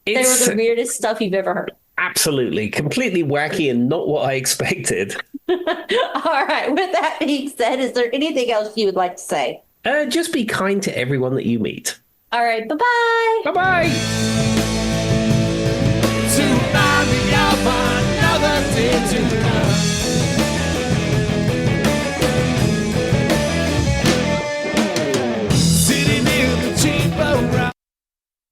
week? They were the weirdest stuff you've ever heard. Absolutely. Completely wacky and not what I expected. All right. With that being said, is there anything else you would like to say? Just be kind to everyone that you meet. All right. Bye-bye. Bye-bye.